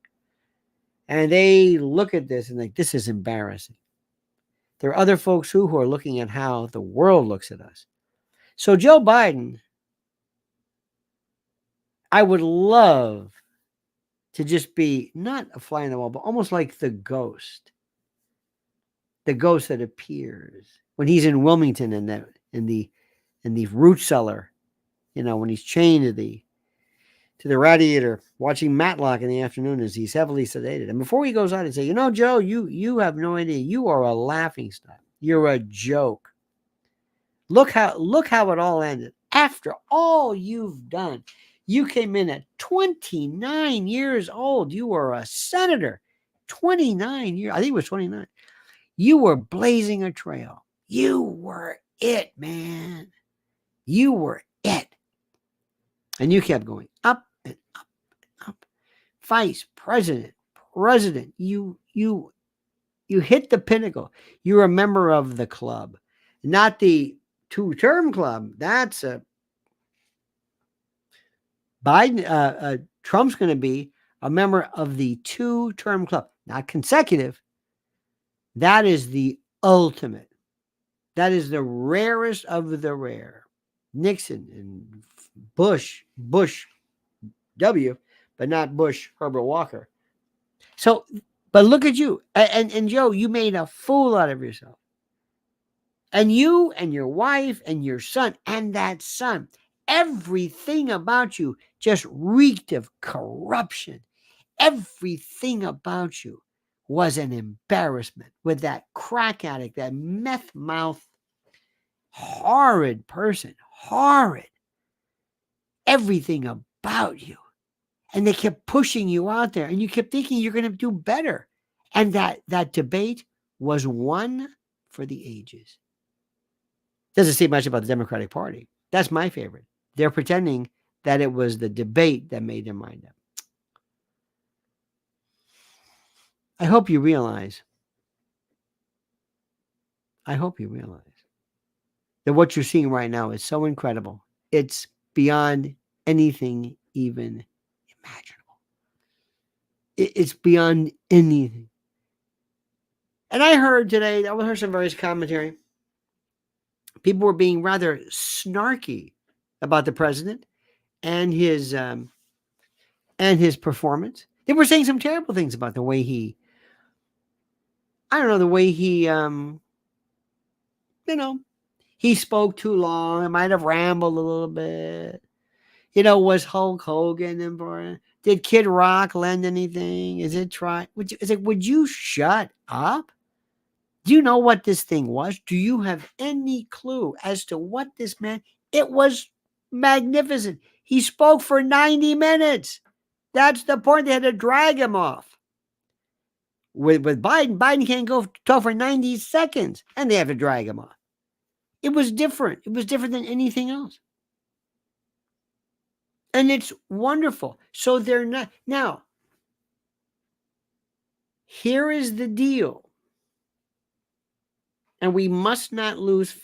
and they look at this and think this is embarrassing. There are other folks who are looking at how the world looks at us. So Joe Biden, I would love to just be not a fly in the wall, but almost like the ghost that appears when he's in Wilmington in the root cellar, when he's chained to the radiator, watching Matlock in the afternoon as he's heavily sedated. And before he goes out and say, Joe, you have no idea. You are a laughingstock. You're a joke. Look how it all ended. After all you've done, you came in at 29 years old. You were a senator. 29 years. I think it was 29. You were blazing a trail. You were it, man. You were it. And you kept going up and up and up. Vice president. You hit the pinnacle. You're a member of the club, not the 2-term club. That's a Biden. Trump's going to be a member of the 2-term club, not consecutive. That is the ultimate. That is the rarest of the rare. Nixon and Bush W, but not Bush Herbert Walker. So, but look at you. And Joe, you made a fool out of yourself. And you and your wife and your son and that son, everything about you just reeked of corruption. Everything about you was an embarrassment with that crack addict, that meth mouth, horrid person, horrid. Everything about you. And they kept pushing you out there and you kept thinking you're going to do better. And that debate was one for the ages. Doesn't say much about the Democratic Party. That's my favorite. They're pretending that it was the debate that made their mind up. I hope you realize that what you're seeing right now is so incredible. It's beyond anything even imaginable. It's beyond anything. And I heard today, I heard some various commentary. People were being rather snarky about the president and his performance. They were saying some terrible things about the way he, I don't know, the way he, he spoke too long. It might have rambled a little bit. Was Hulk Hogan important? Did Kid Rock lend anything? Is it try? Would you shut up? Do you know what this thing was? Do you have any clue as to what this man? It was magnificent. He spoke for 90 minutes. That's the point. They had to drag him off. With Biden can't go talk for 90 seconds, and they have to drag him off. It was different. It was different than anything else. And it's wonderful. So they're not. Now, here is the deal. And we must not lose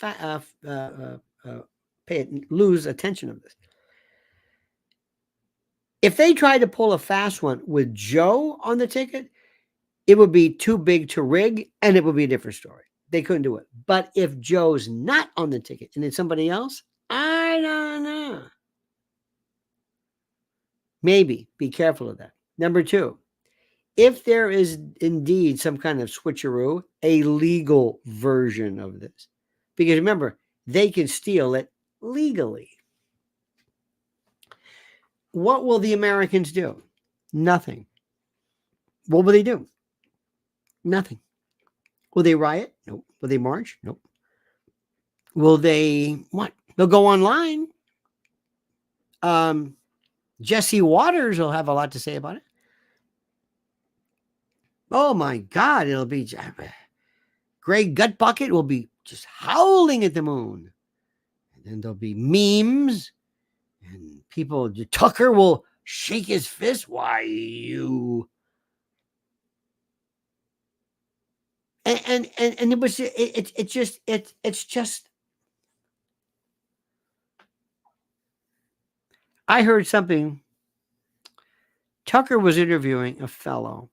lose attention of this. If they tried to pull a fast one with Joe on the ticket, it would be too big to rig, and it would be a different story. They couldn't do it. But if Joe's not on the ticket and it's somebody else, I don't know. Maybe. Be careful of that. Number two, if there is indeed some kind of switcheroo, a legal version of this, because remember, they can steal it legally. What will the Americans do? Nothing. What will they do? Nothing. Will they riot? Nope. Will they march? Nope. Will they what? They'll go online. Jesse Waters will have a lot to say about it. Oh my God, it'll be Greg Gutbucket will be just howling at the moon. And then there'll be memes and people, Tucker will shake his fist. Why you? And it was, it's just, I heard something. Tucker was interviewing a fellow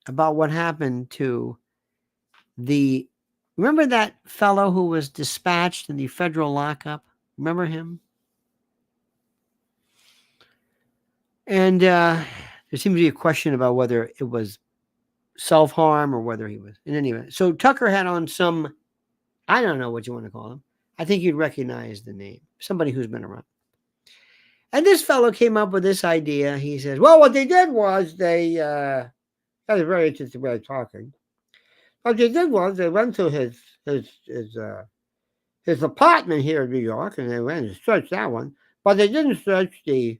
about what happened to remember that fellow who was dispatched in the federal lockup? Remember him? And there seems to be a question about whether it was self-harm or whether he was in any event. So Tucker had on some, I don't know what you want to call him. I think you'd recognize the name. Somebody who's been around. And this fellow came up with this idea. He says, well, what they did was they, that was a very interesting way of talking. What they did was they went to his apartment here in New York, and they went and searched that one. But they didn't search the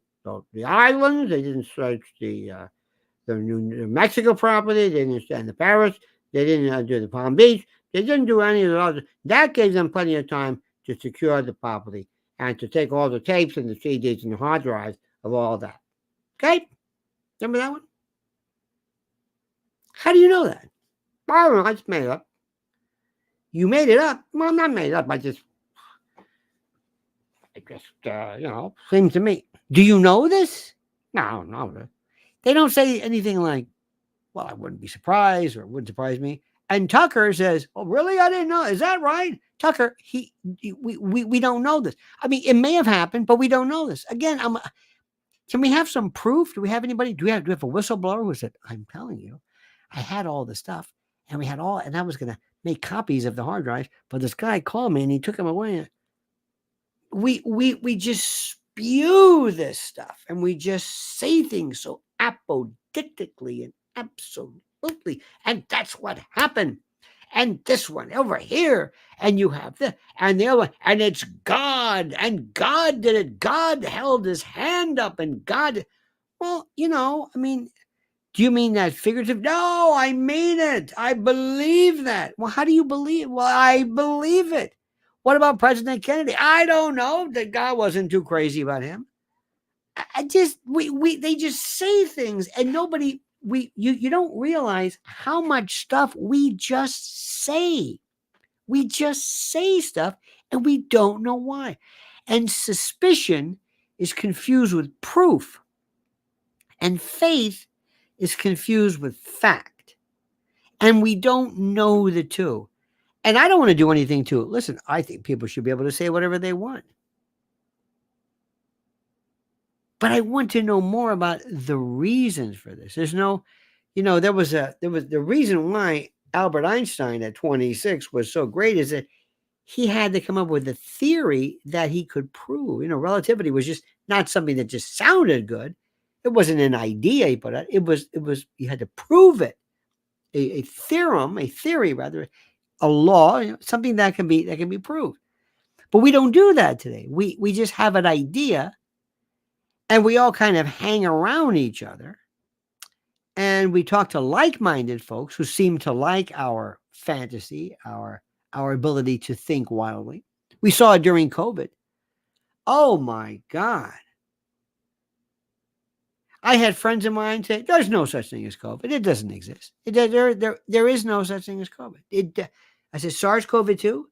islands. They didn't search the New Mexico property. They didn't stand the Paris. They didn't do the Palm Beach. They didn't do any of the others. That gave them plenty of time to secure the property and to take all the tapes and the CDs and the hard drives of all that. Okay? Remember that one? How do you know that? I don't know. I just made it up. You made it up? Well, I'm not made it up. I just seems to me. Do you know this? No, no. They don't say anything like, well, I wouldn't be surprised or it wouldn't surprise me. And Tucker says, oh, really? I didn't know. Is that right? Tucker, we don't know this. I mean, it may have happened, but we don't know this. Again, can we have some proof? Do we have anybody? Do we have a whistleblower who said, I'm telling you, I had all the stuff and and I was going to make copies of the hard drive, but this guy called me and he took them away. We just spew this stuff and we just say things so apodictically and absolutely. And that's what happened. And this one over here, and you have this, and the other one, and it's God, and God did it. God held his hand up, and God, well, I mean, do you mean that figurative? No, I mean it. I believe that. Well, how do you believe? Well, I believe it. What about President Kennedy? I don't know. That God wasn't too crazy about him. They just say things, and nobody. You don't realize how much stuff we just say. We just say stuff and we don't know why. And suspicion is confused with proof. And faith is confused with fact. And we don't know the two. And I don't want to do anything to it. Listen, I think people should be able to say whatever they want. But I want to know more about the reasons for this. There's no, there was the reason why Albert Einstein at 26 was so great is that he had to come up with a theory that he could prove. Relativity was just not something that just sounded good. It wasn't an idea he put out. It was you had to prove it. A theory rather, a law, something that can be proved. But we don't do that today. We just have an idea, and we all kind of hang around each other, and we talk to like-minded folks who seem to like our fantasy, our ability to think wildly. We saw it during COVID. Oh my God. I had friends of mine say, there's no such thing as COVID. It doesn't exist. There is no such thing as COVID. I said, SARS-CoV-2?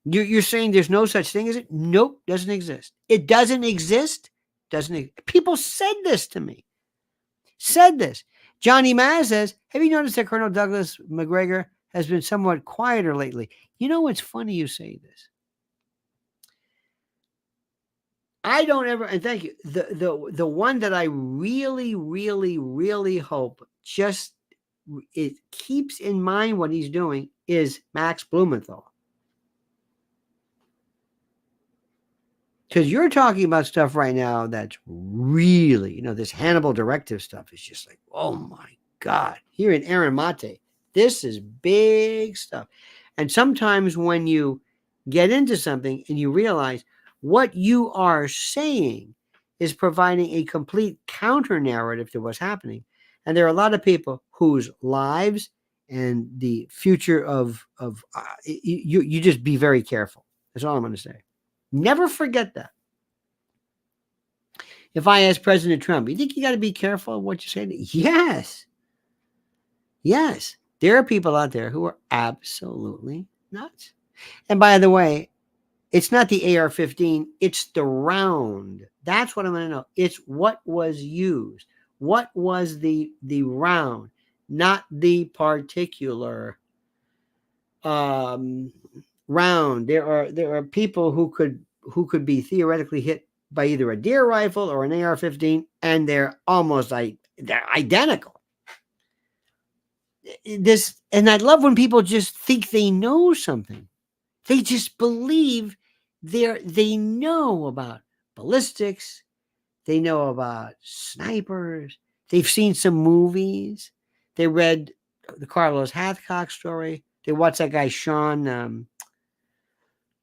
You're saying there's no such thing as it? Nope, doesn't exist. It doesn't exist? People said this to me. Johnny Maz says, have you noticed that Colonel Douglas McGregor has been somewhat quieter lately? It's funny you say this. I don't ever, and thank you. The one that I really, really, really hope just it keeps in mind what he's doing is Max Blumenthal. Because you're talking about stuff right now that's really, this Hannibal Directive stuff is just like, oh my God. Here in Aaron Mate, this is big stuff. And sometimes when you get into something and you realize what you are saying is providing a complete counter narrative to what's happening. And there are a lot of people whose lives and the future of you just be very careful. That's all I'm going to say. Never forget that. If I ask President Trump, you think you got to be careful of what you say? Yes. Yes. There are people out there who are absolutely nuts. And by the way, it's not the AR-15, it's the round. That's what I'm going to know. It's what was used. What was the round, not the particular round. There are people who could be theoretically hit by either a deer rifle or an AR-15, and they're almost they're identical. And I love when people just think they know something. They just believe they know about ballistics. They know about snipers. They've seen some movies. They read the Carlos Hathcock story. They watched that guy, Sean,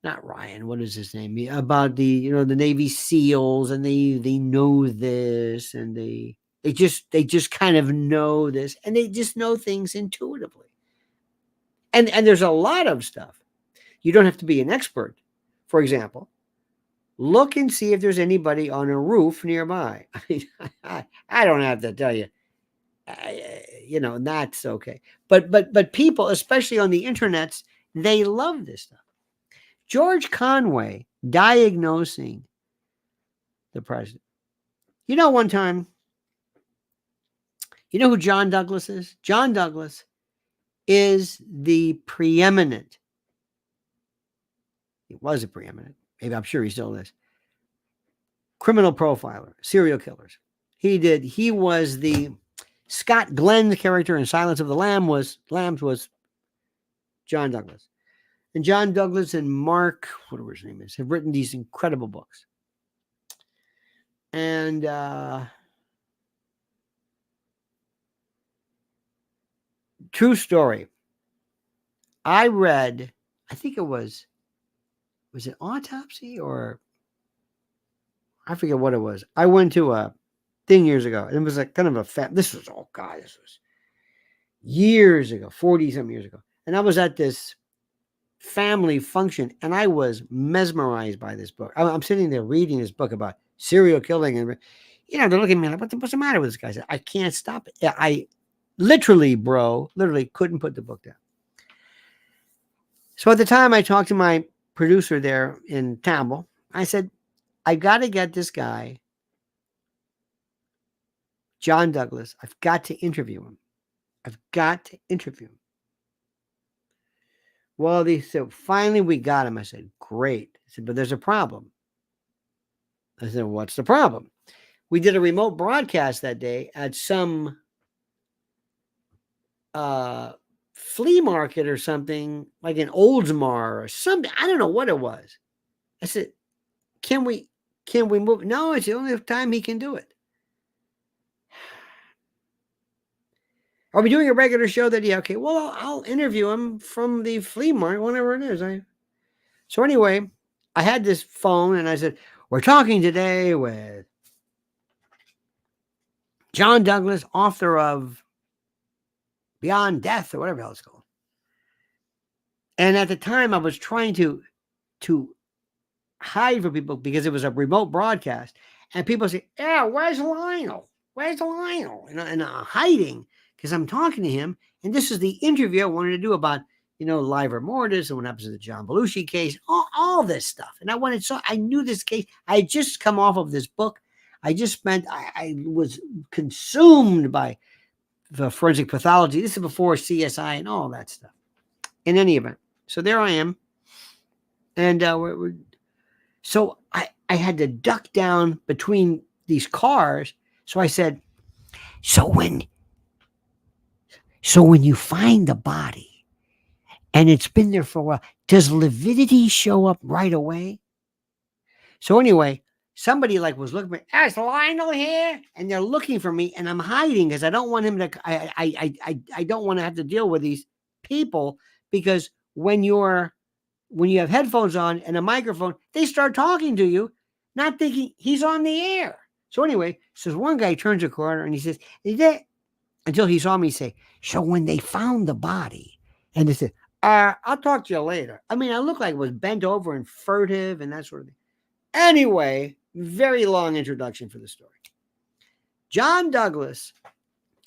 not Ryan, what is his name? About the Navy SEALs, and they know this, and they just kind of know this, and they just know things intuitively. And there's a lot of stuff. You don't have to be an expert. For example, look and see if there's anybody on a roof nearby. I don't have to tell you. That's okay. But people, especially on the internets, they love this stuff. George Conway diagnosing the president. One time, who John Douglas is? John Douglas is the preeminent. He was a preeminent. Maybe I'm sure he still is. Criminal profiler, serial killers. He was the Scott Glenn character in Silence of the Lambs was John Douglas. And John Douglas and Mark, whatever his name is, have written these incredible books. And true story. I read, I think it was it Autopsy, or I forget what it was. I went to a thing years ago. It was like kind of this was years ago, 40-something years ago. And I was at this family function, and I was mesmerized by this book. I'm sitting there reading this book about serial killing, and they're looking at me like, what's the matter with this guy? I said, I can't stop it. I literally couldn't put the book down. So at the time I talked to my producer there in Tamil, I said, I got to get this guy, John Douglas. I've got to interview him. I've got to interview him. Well, they said, finally we got him. I said, great. I said, but there's a problem. I said, what's the problem? We did a remote broadcast that day at some flea market or something, like in Oldsmar or something. I don't know what it was. I said, can we move? No, it's the only time he can do it. Are we doing a regular show that day? Okay, well, I'll interview him from the flea market, whatever it is. So anyway, I had this phone and I said, we're talking today with John Douglas, author of Beyond Death or whatever else it's called. And at the time I was trying to hide from people because it was a remote broadcast. And people say, yeah, where's Lionel? Where's Lionel? And I'm hiding because I'm talking to him. And this is the interview I wanted to do about, Live or Mortis and what happens to the John Belushi case, all this stuff. And I knew this case. I had just come off of this book. I was consumed by the forensic pathology. This is before CSI and all that stuff. In any event, so there I am. And so I had to duck down between these cars. So I said, so when you find the body and it's been there for a while, does lividity show up right away? So anyway, somebody was looking at me, is Lionel here? And they're looking for me and I'm hiding because I don't want him to, I don't want to have to deal with these people because when you have headphones on and a microphone, they start talking to you, not thinking he's on the air. So anyway, one guy turns a corner and he says, is that, until he saw me say, so when they found the body, and they said, I'll talk to you later. I mean, I looked like I was bent over and furtive and that sort of thing. Anyway, very long introduction for the story. John Douglas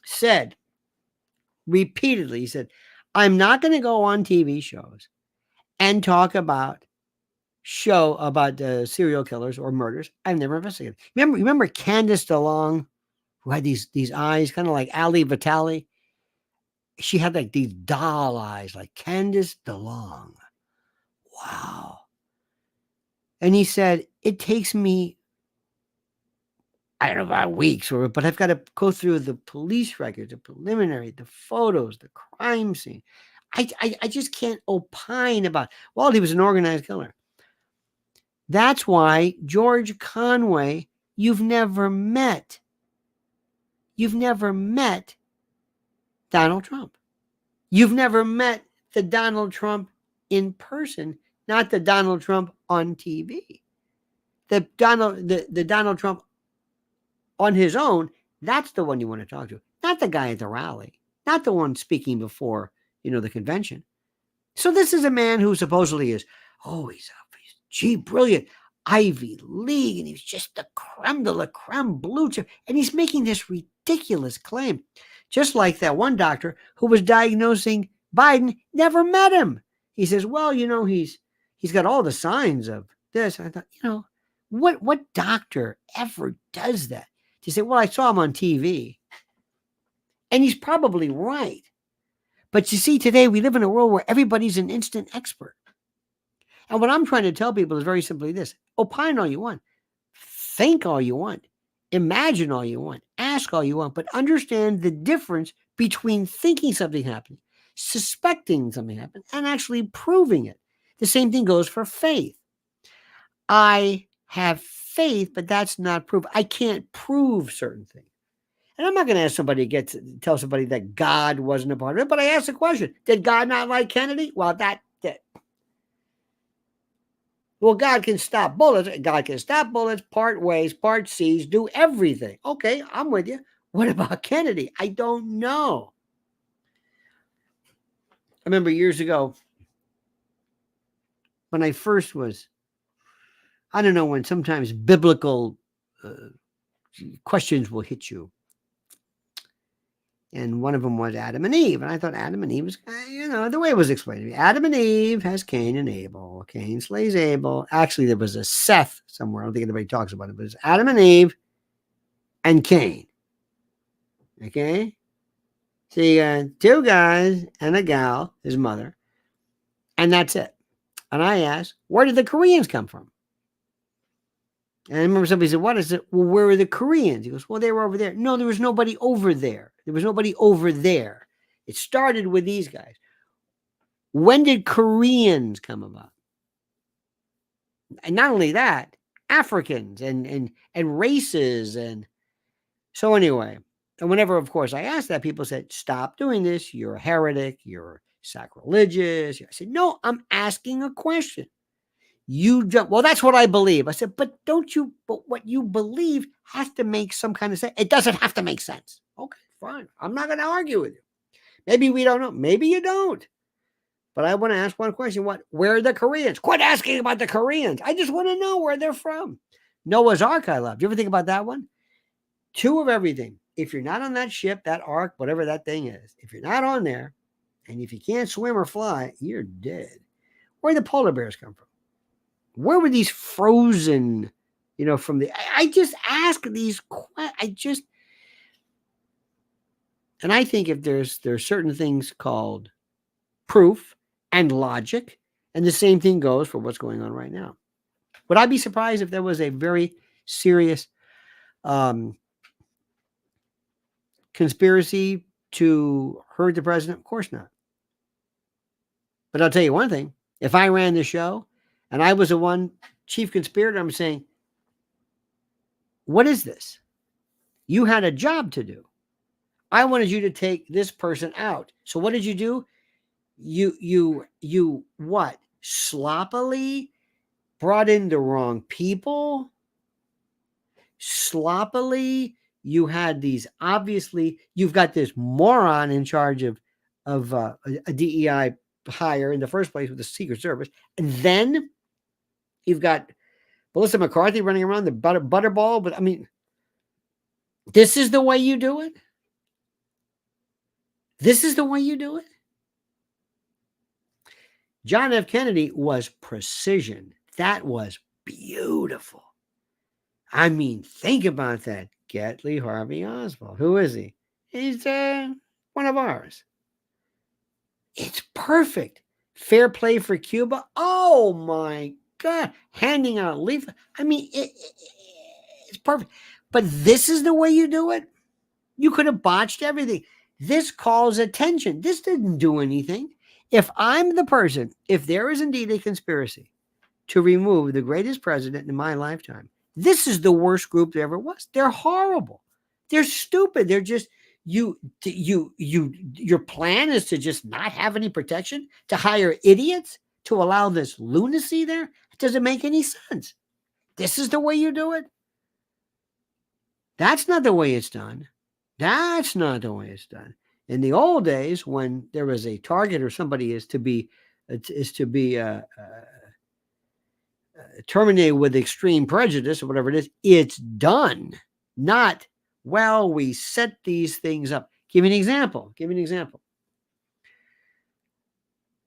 said repeatedly, he said, I'm not going to go on TV shows and talk about serial killers or murders I've never investigated. Remember Candace DeLong, who had these eyes, kind of like Ali Vitali? She had these doll eyes, like Candace DeLong. Wow. And he said, it takes me, I don't know about weeks, but I've got to go through the police records, the preliminary, the photos, the crime scene. I just can't opine about, well, he was an organized killer. That's why George Conway, you've never met Donald Trump. You've never met the Donald Trump in person, not the Donald Trump on TV. The Donald Trump on his own, that's the one you want to talk to, not the guy at the rally, not the one speaking before, the convention. So this is a man who supposedly is, he's brilliant, Ivy League, and he's just the creme de la creme blue chip, and he's making this ridiculous claim. Just like that one doctor who was diagnosing Biden, never met him. He says, well, he's got all the signs of this. I thought, what doctor ever does that? To say, well, I saw him on TV. And he's probably right. But you see, today we live in a world where everybody's an instant expert. And what I'm trying to tell people is very simply this: opine all you want, think all you want, imagine all you want, ask all you want, but understand the difference between thinking something happened, suspecting something happened, and actually proving it. The same thing goes for faith. I have faith, but that's not proof. I can't prove certain things. And I'm not going to ask somebody tell somebody that God wasn't a part of it, but I asked the question, did God not like Kennedy? Well, God can stop bullets. God can stop bullets, part ways, part seas, do everything. Okay, I'm with you. What about Kennedy? I don't know. I remember years ago when I first was, I don't know, when sometimes biblical questions will hit you. And one of them was Adam and Eve. And I thought Adam and Eve was, the way it was explained to me. Adam and Eve has Cain and Abel. Cain slays Abel. Actually, there was a Seth somewhere. I don't think anybody talks about it, but it's Adam and Eve and Cain. Okay? So you got two guys and a gal, his mother, and that's it. And I asked, where did the Koreans come from? And I remember somebody said, what is it? Well, where are the Koreans? He goes, well, they were over there. No, there was nobody over there. There was nobody over there. It started with these guys. When did Koreans come about? And not only that, Africans and races. And so anyway, and whenever, of course, I asked that, people said, stop doing this. You're a heretic. You're sacrilegious. I said, no, I'm asking a question. You just, well, that's what I believe. I said, but what you believe has to make some kind of sense. It doesn't have to make sense. Okay, fine. I'm not going to argue with you. Maybe we don't know. Maybe you don't. But I want to ask one question. Where are the Koreans? Quit asking about the Koreans. I just want to know where they're from. Noah's Ark, I love. Do you ever think about that one? Two of everything. If you're not on that ship, that ark, whatever that thing is, if you're not on there, and if you can't swim or fly, you're dead. Where did the polar bears come from? Where were these frozen, from the, I just ask these, and I think if there's certain things called proof and logic, and the same thing goes for what's going on right now. Would I be surprised if there was a very serious conspiracy to hurt the president? Of course not. But I'll tell you one thing. If I ran the show and I was the one chief conspirator, I'm saying, what is this? You had a job to do. I wanted you to take this person out. So what did you do? You what? Sloppily brought in the wrong people. Sloppily, you had these, obviously, you've got this moron in charge of a DEI hire in the first place with the Secret Service. And then you've got Melissa McCarthy running around the butterball. But I mean, this is the way you do it? This is the way you do it? John F. Kennedy was precision. That was beautiful. I mean, think about that. Get Lee Harvey Oswald. Who is he? He's one of ours. It's perfect. Fair play for Cuba. Oh my God. Handing out leaf. I mean, it's perfect. But this is the way you do it? You could have botched everything. This calls attention. This didn't do anything. If I'm the person, if there is indeed a conspiracy to remove the greatest president in my lifetime, this is the worst group there ever was. They're horrible. They're stupid. They're just, your plan is to just not have any protection, to hire idiots, to allow this lunacy there. It doesn't make any sense. This is the way you do it. That's not the way it's done. That's not the way it's done. In the old days, when there was a target or somebody is to be terminated with extreme prejudice or whatever it is, it's done. Not, well, we set these things up. Give me an example.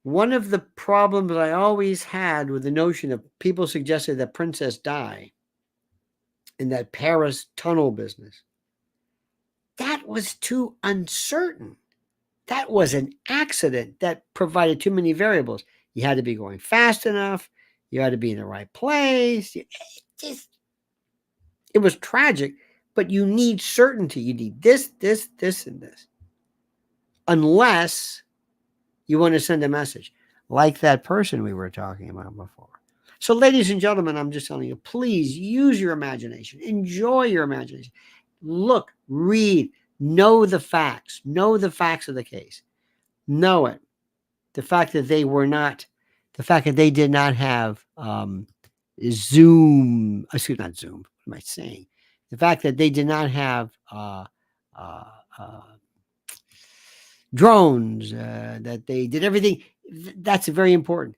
One of the problems I always had with the notion of people suggested that Princess Di in that Paris tunnel business, that was too uncertain. That was an accident that provided too many variables. You had to be going fast enough. You had to be in the right place. It was tragic, but you need certainty. You need this, and this. Unless you want to send a message like that person we were talking about before. So, ladies and gentlemen, I'm just telling you, please use your imagination. Enjoy your imagination. Look, read, know the facts. Know the facts of the case. Know it. The fact that they did not have Zoom, not Zoom, what am I saying? The fact that they did not have drones, that they did everything, that's very important.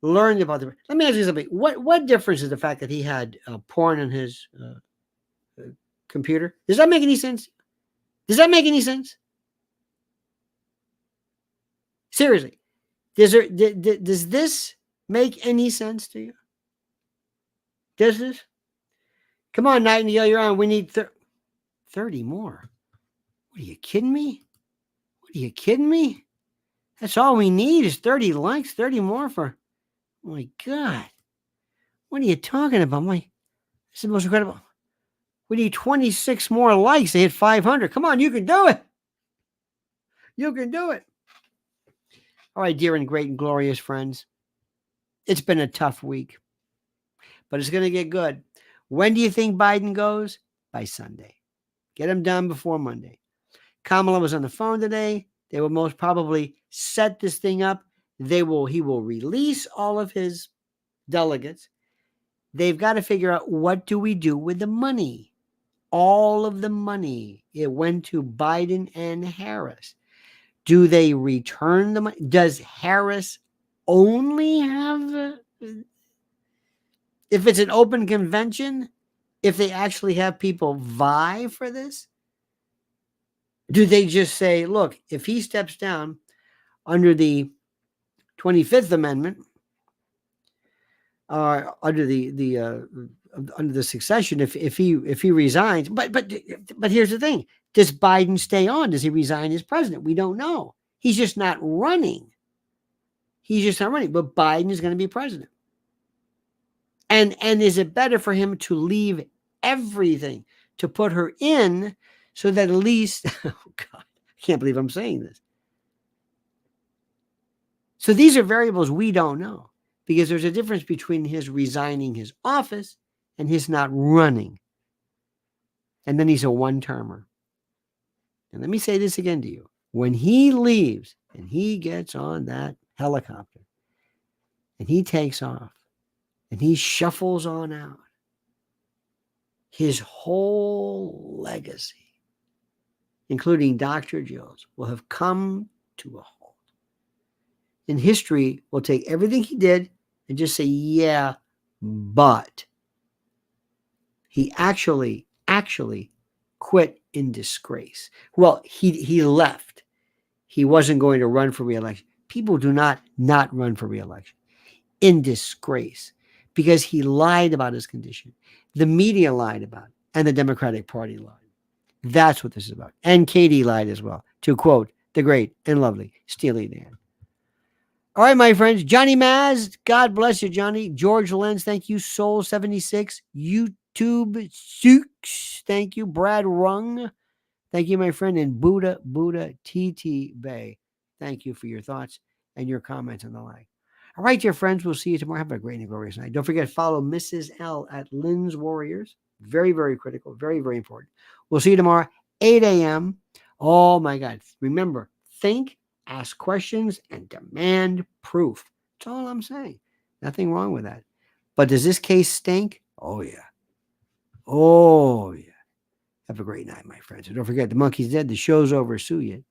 Learn about them. Let me ask you something. What difference is the fact that he had porn on his computer? Does that make any sense? Does that make any sense? Seriously. Does this make any sense to you? Does this? Come on, Nightingale, you're on. We need 30 more. What, are you kidding me? What, are you kidding me? That's all we need is 30 likes, 30 more for, oh my God. What are you talking about? This is the most incredible. We need 26 more likes to hit 500. Come on, you can do it. You can do it. All right, dear and great and glorious friends. It's been a tough week, but it's going to get good. When do you think Biden goes? By Sunday. Get him done before Monday. Kamala was on the phone today. They will most probably set this thing up. He will release all of his delegates. They've got to figure out, what do we do with the money? All of the money. It went to Biden and Harris. Do they return the money? Does Harris only have, if it's an open convention, if they actually have people vie for this? Do they just say, look, if he steps down under the 25th Amendment, or under the succession, if he resigns, but here's the thing: does Biden stay on? Does he resign as president? We don't know. He's just not running. But Biden is going to be president. And is it better for him to leave everything, to put her in, so that at least, oh God, I can't believe I'm saying this. So these are variables we don't know, because there's a difference between his resigning his office and his not running. And then he's a one-termer. And let me say this again to you. When he leaves and he gets on that helicopter and he takes off and he shuffles on out, his whole legacy, including Dr. Jill's, will have come to a halt. And history will take everything he did and just say, yeah, but he actually quit in disgrace. Well, he left. He wasn't going to run for re-election. People do not run for re-election in disgrace, because he lied about his condition. The media lied about it, and the Democratic Party lied. That's what this is about. And Katie lied as well, to quote the great and lovely Steely Dan. All right, my friends. Johnny Maz, God bless you, Johnny. George Lenz, thank you. Soul76, YouTube Sooks, thank you. Brad Rung, thank you, my friend. And Buddha TT Bay, thank you for your thoughts and your comments and the like. All right, dear friends, we'll see you tomorrow. Have a great and glorious night. Don't forget, follow Mrs. L at Lynn's Warriors. Very, very critical. Very, very important. We'll see you tomorrow, 8 a.m. Oh, my God. Remember, think, ask questions, and demand proof. That's all I'm saying. Nothing wrong with that. But does this case stink? Oh, yeah. Oh, yeah. Have a great night, my friends. And don't forget, the monkey's dead. The show's over. Sue you.